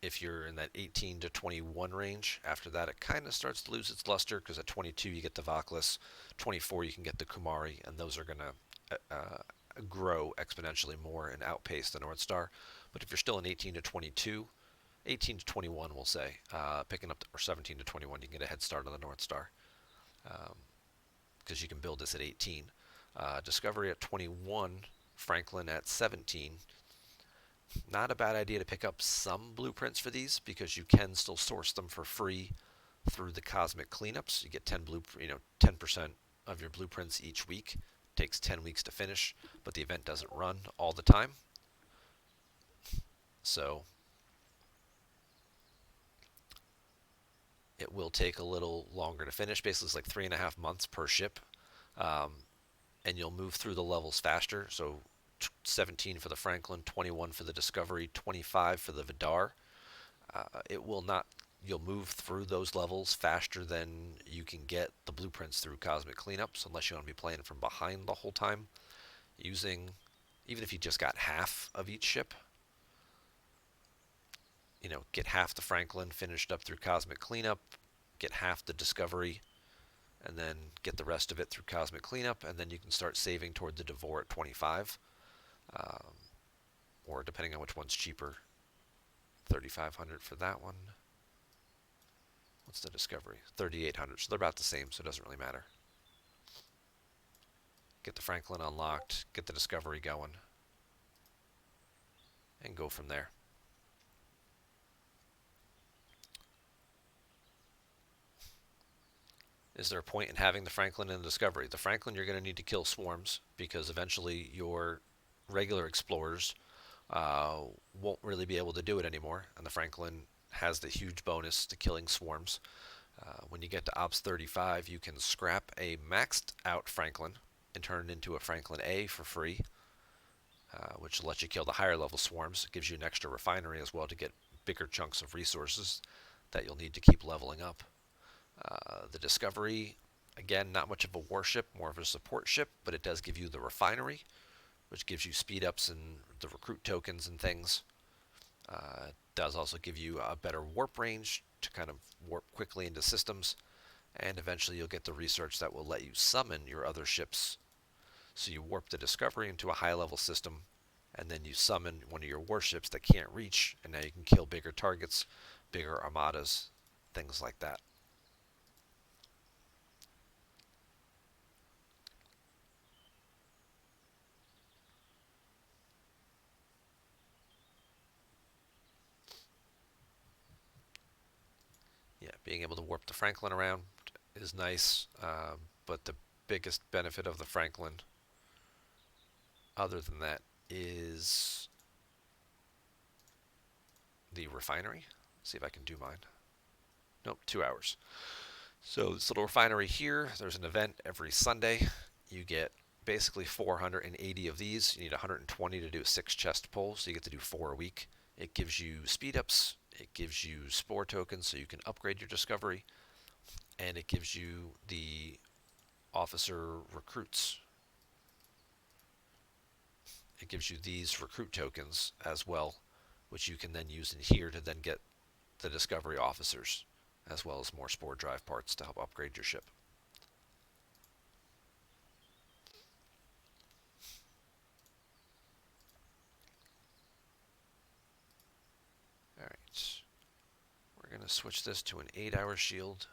if you're in that 18 to 21 range. After that, it kind of starts to lose its luster because at 22 you get the Voklis, 24 you can get the Kumari, and those are going to grow exponentially more and outpace the North Star. But if you're still in 18 to 22, 18 to 21, we'll say, picking up, or 17 to 21, you can get a head start on the North Star because you can build this at 18. Discovery at 21, Franklin at 17. Not a bad idea to pick up some blueprints for these because you can still source them for free through the cosmic cleanups. You get 10% of your blueprints each week. It takes 10 weeks to finish, but the event doesn't run all the time. So it will take a little longer to finish. Basically, it's like 3.5 months per ship. Um, and you'll move through the levels faster. So 17 for the Franklin, 21 for the Discovery, 25 for the Vidar. It will not. You'll move through those levels faster than you can get the blueprints through Cosmic Cleanups, unless you want to be playing from behind the whole time. Using, even if you just got half of each ship, get half the Franklin finished up through Cosmic Cleanup, get half the Discovery, and then get the rest of it through cosmic cleanup, and then you can start saving toward the Devore at 25, um, or depending on which one's cheaper, 3,500 for that one. What's the Discovery? 3,800. So they're about the same, so it doesn't really matter. Get the Franklin unlocked, get the Discovery going, and go from there. Is there a point in having the Franklin and the Discovery? The Franklin, you're going to need to kill swarms because eventually your regular explorers won't really be able to do it anymore, and the Franklin has the huge bonus to killing swarms. When you get to Ops 35, you can scrap a maxed out Franklin and turn it into a Franklin A for free, which lets you kill the higher level swarms. It gives you an extra refinery as well to get bigger chunks of resources that you'll need to keep leveling up. The Discovery, again, not much of a warship, more of a support ship, but it does give you the refinery, which gives you speed ups and the recruit tokens and things. It does also give you a better warp range to kind of warp quickly into systems, and eventually you'll get the research that will let you summon your other ships. So you warp the Discovery into a high level system, and then you summon one of your warships that can't reach, and now you can kill bigger targets, bigger armadas, things like that. Yeah, being able to warp the Franklin around is nice, but the biggest benefit of the Franklin, other than that, is the refinery. Let's see if I can do mine. Nope, 2 hours. So this little refinery here, there's an event every Sunday. You get basically 480 of these. You need 120 to do a 6 chest pull, so you get to do 4 a week. It gives you speed ups, it gives you spore tokens so you can upgrade your Discovery, and it gives you the officer recruits. It gives you these recruit tokens as well, which you can then use in here to then get the Discovery officers, as well as more spore drive parts to help upgrade your ship. Alright, we're going to switch this to an 8-hour shield,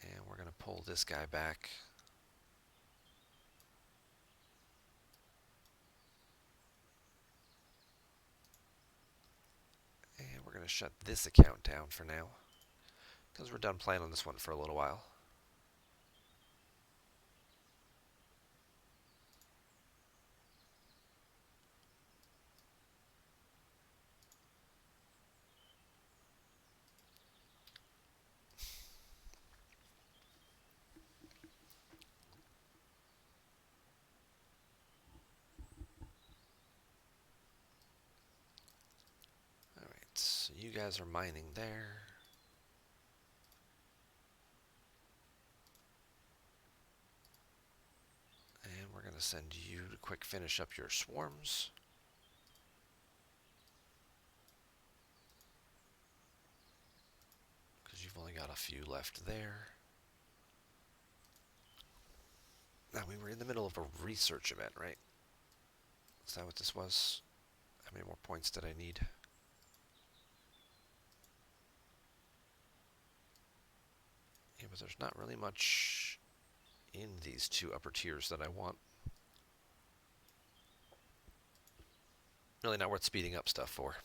and we're going to pull this guy back. And we're going to shut this account down for now, because we're done playing on this one for a little while. Alright, so you guys are mining there. And we're going to send you to quick finish up your swarms. Because you've only got a few left there. Now, we were in the middle of a research event, right? Is that what this was? How many more points did I need? Yeah, but there's not really much in these 2 upper tiers that I want. Really not worth speeding up stuff for.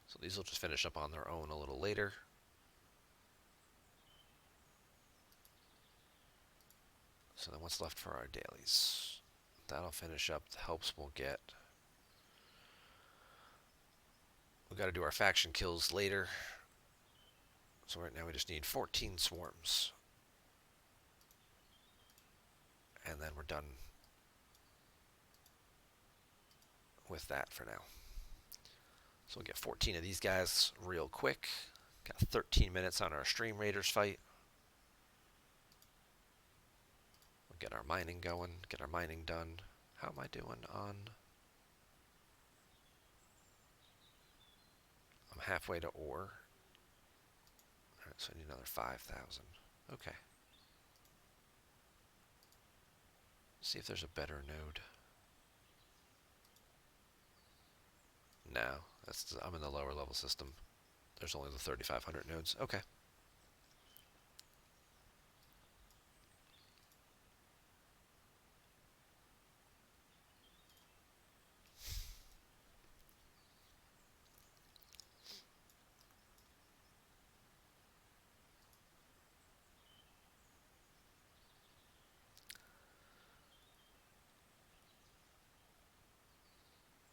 So these will just finish up on their own a little later. So then what's left for our dailies? That'll finish up the helps we'll get. We've got to do our faction kills later. So right now we just need 14 swarms. And then we're done with that for now. So we'll get 14 of these guys real quick. Got 13 minutes on our Stream Raiders fight. We'll get our mining going, get our mining done. How am I doing on... I'm halfway to ore. Alright, so I need another 5,000. Okay. See if there's a better node. No, I'm in the lower level system. There's only the 3,500 nodes. Okay.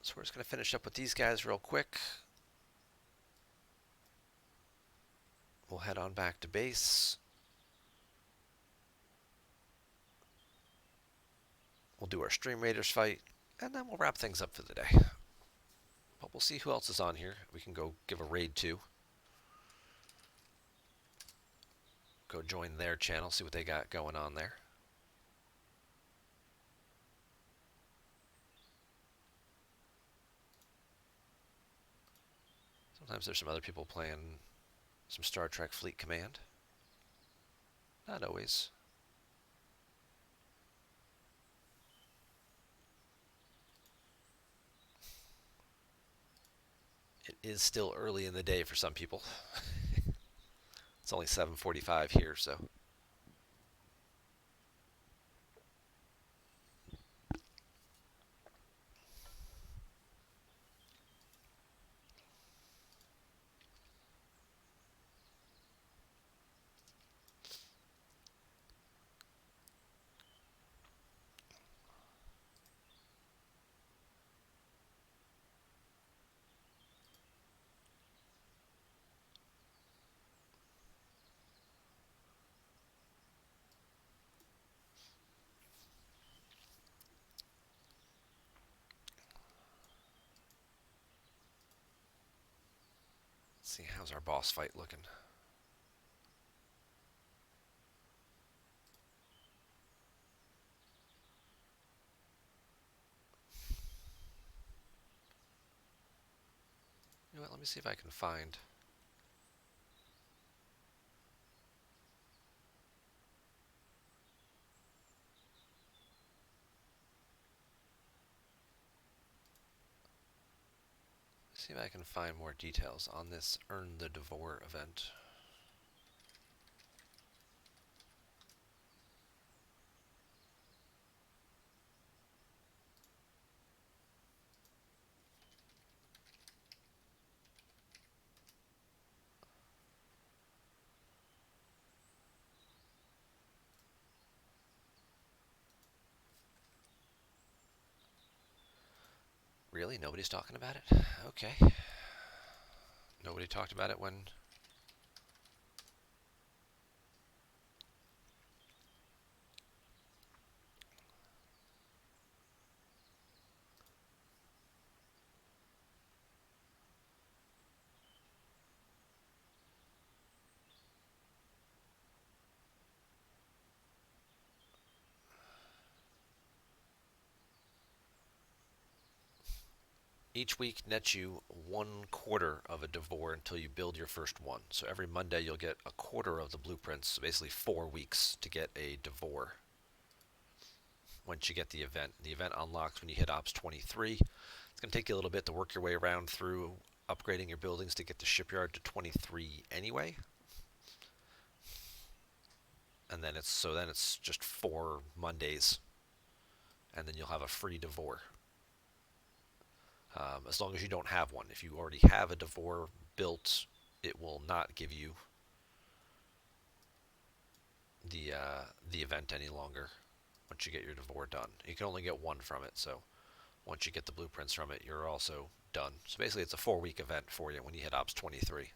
So we're just going to finish up with these guys real quick. We'll head on back to base. We'll do our Stream Raiders fight, and then we'll wrap things up for the day. But we'll see who else is on here. We can go give a raid to. Go join their channel, see what they got going on there. Sometimes there's some other people playing some Star Trek Fleet Command. Not always. It is still early in the day for some people. It's only 7:45 here, so... Let's see, how's our boss fight looking? You know what, let me see if I can find... See if I can find more details on this Earn the Devore event. Really? Nobody's talking about it? Okay. Nobody talked about it when... Each week nets you 1/4 of a Devore until you build your first one. So every Monday you'll get 1/4 of the blueprints, so basically 4 weeks to get a Devore. Once you get the event unlocks when you hit Ops 23. It's going to take you a little bit to work your way around through upgrading your buildings to get the shipyard to 23 anyway. And then it's just 4 Mondays, and then you'll have a free Devore. As long as you don't have one. If you already have a Devore built, it will not give you the event any longer once you get your Devore done. You can only get one from it, so once you get the blueprints from it, you're also done. So basically it's a 4-week event for you when you hit Ops 23.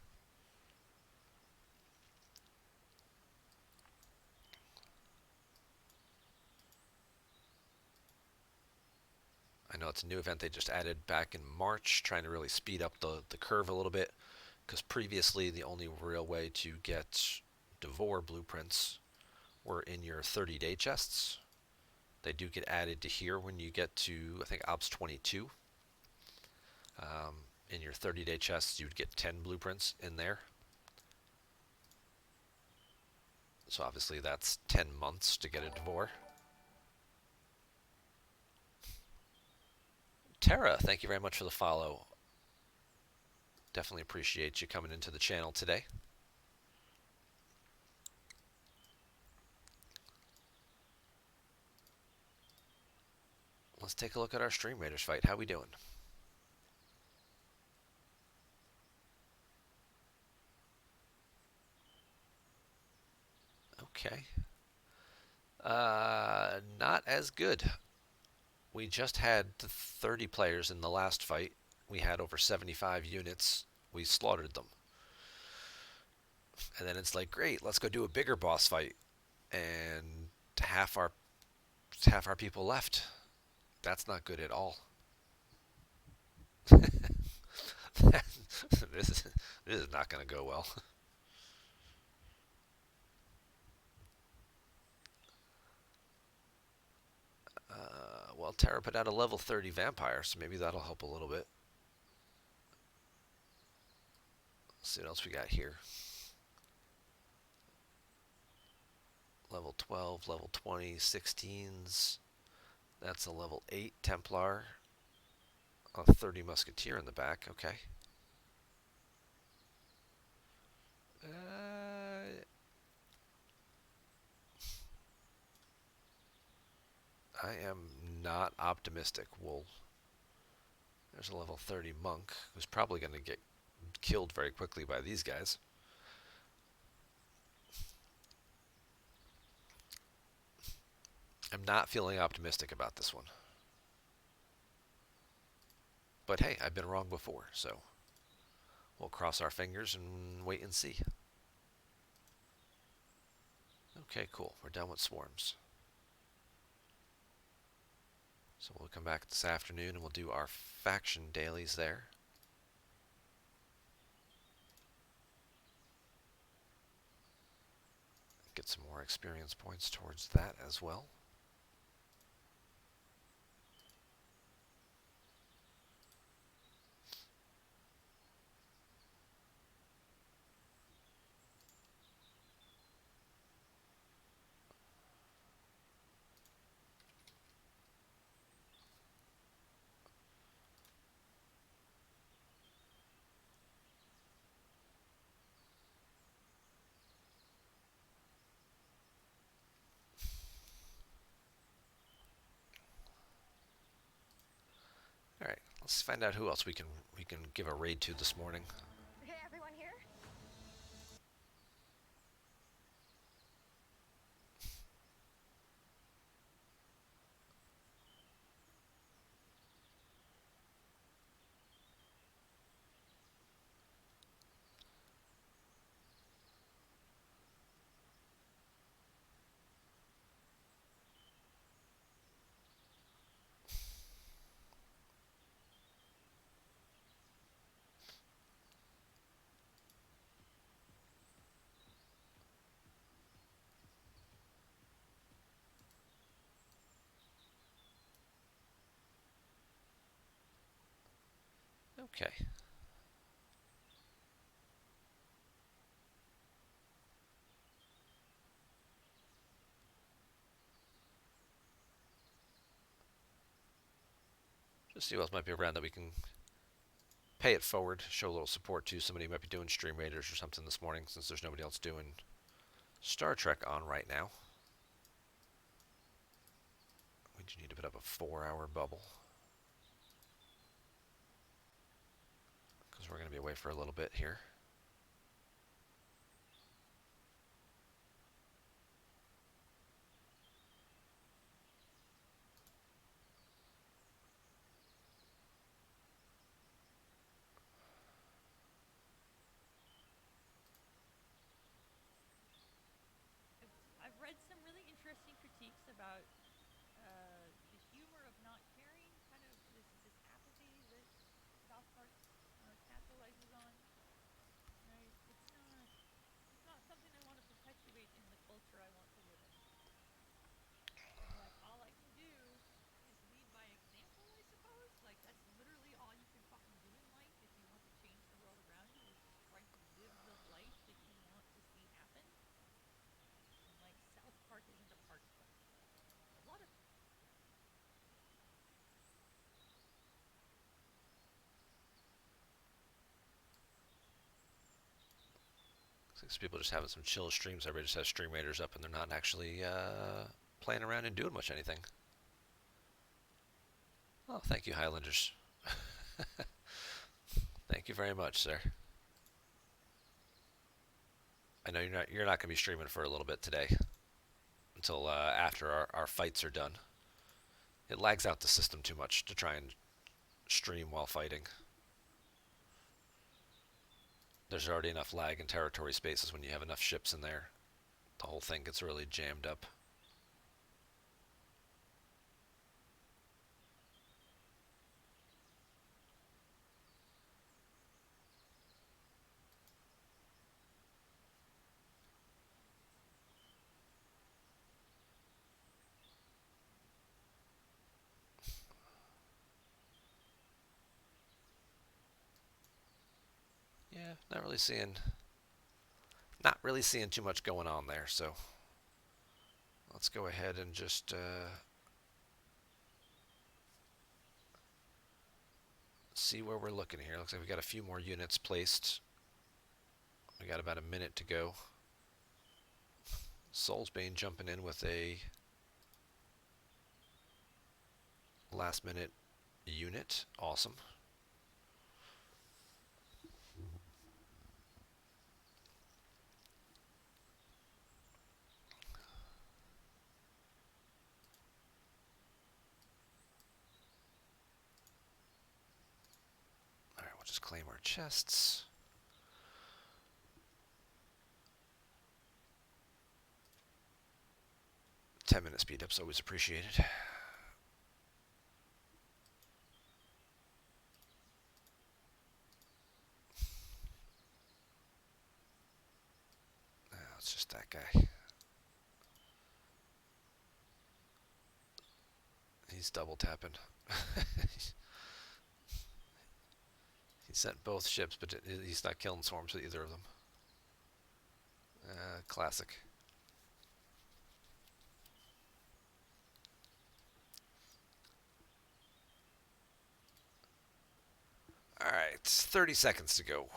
I know it's a new event they just added back in March, trying to really speed up the curve a little bit. Because previously, the only real way to get Devore blueprints were in your 30-day chests. They do get added to here when you get to, I think, Ops 22. In your 30-day chests, you'd get 10 blueprints in there. So obviously that's 10 months to get a Devore. Tara, thank you very much for the follow. Definitely appreciate you coming into the channel today. Let's take a look at our Stream Raiders fight. How we doing? Okay. Not as good. We just had 30 players in the last fight. We had over 75 units. We slaughtered them. And then it's like, great, let's go do a bigger boss fight. And half our people left. That's not good at all. this is not going to go well. Well, Tara put out a level 30 vampire, so maybe that'll help a little bit. Let's see what else we got here. Level 12, level 20, 16s. That's a level 8 Templar. A 30 Musketeer in the back, okay. I am not optimistic. Well, there's a level 30 monk who's probably going to get killed very quickly by these guys. I'm not feeling optimistic about this one. But hey, I've been wrong before, so we'll cross our fingers and wait and see. Okay, cool. We're done with swarms. So we'll come back this afternoon and we'll do our faction dailies there. Get some more experience points towards that as well. All right, let's find out who else we can give a raid to this morning. Hey, everyone here? Okay. Just see what else might be around that we can pay it forward, show a little support to. Somebody might be doing Stream Raiders or something this morning since there's nobody else doing Star Trek on right now. We do need to put up a 4-hour bubble because we're going to be away for a little bit here. I've read some really interesting critiques about the humor of not caring, kind of this apathy that South Park capitalizes on. Some people just having some chill streams. Everybody just has Stream Raiders up and they're not actually playing around and doing much anything. Oh, thank you, Highlanders. Thank you very much, sir. I know you're not going to be streaming for a little bit today until after our fights are done. It lags out the system too much to try and stream while fighting. There's already enough lag in territory spaces when you have enough ships in there. The whole thing gets really jammed up. Yeah, not really seeing too much going on there. So let's go ahead and just see where we're looking here. Looks like we got a few more units placed. We got about a minute to go. Soulsbane jumping in with a last minute unit. Awesome. Alright, we'll just claim our chests. Ten-minute speed up's always appreciated. It's just that guy. He's double tapping. He sent both ships, but he's not killing swarms with either of them. Classic. Alright, 30 seconds to go.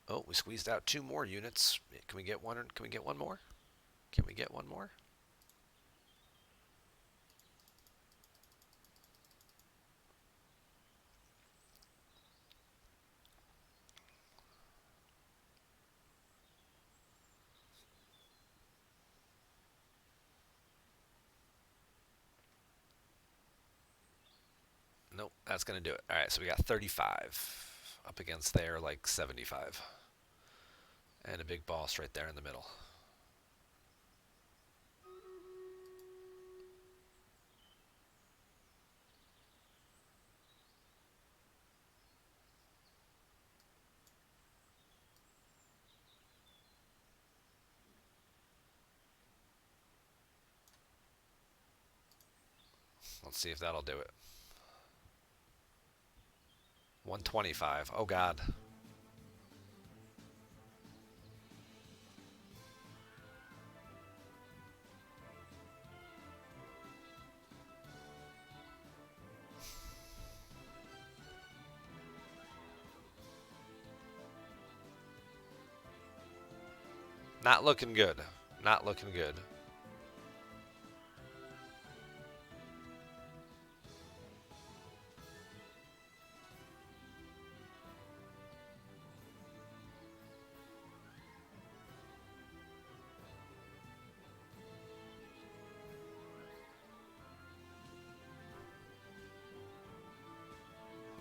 Oh, we squeezed out 2 more units. Can we get one? Can we get one more? Can we get one more? Nope, that's going to do it. Alright, so we got 35 up against their like 75. And a big boss right there in the middle. Let's see if that'll do it. 125. Oh, God. Not looking good. Not looking good.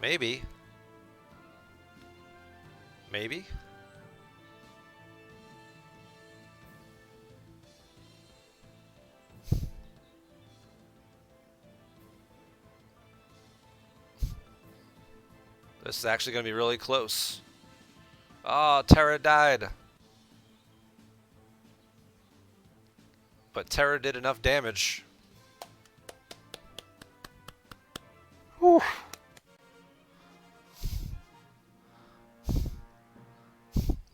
Maybe. Maybe. This is actually going to be really close. Oh, Terra died. But Terra did enough damage. Whew.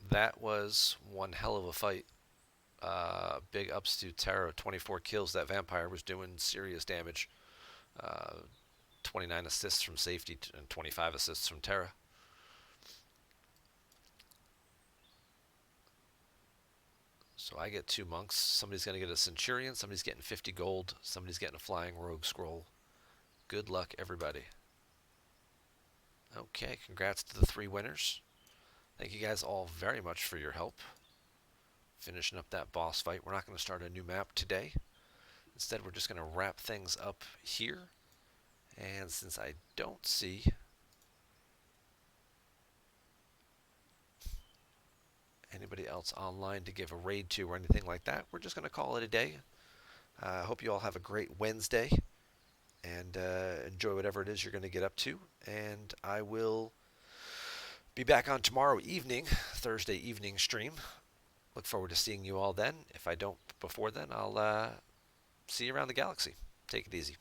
That was one hell of a fight. Big ups to Terra. 24 kills. That vampire was doing serious damage. 29 assists from safety and 25 assists from Terra. So I get 2 monks. Somebody's going to get a centurion. Somebody's getting 50 gold. Somebody's getting a flying rogue scroll. Good luck, everybody. Okay, congrats to the 3 winners. Thank you guys all very much for your help. Finishing up that boss fight. We're not going to start a new map today. Instead, we're just going to wrap things up here. And since I don't see anybody else online to give a raid to or anything like that, we're just going to call it a day. I hope you all have a great Wednesday and enjoy whatever it is you're going to get up to. And I will be back on tomorrow evening, Thursday evening stream. Look forward to seeing you all then. If I don't before then, I'll see you around the galaxy. Take it easy.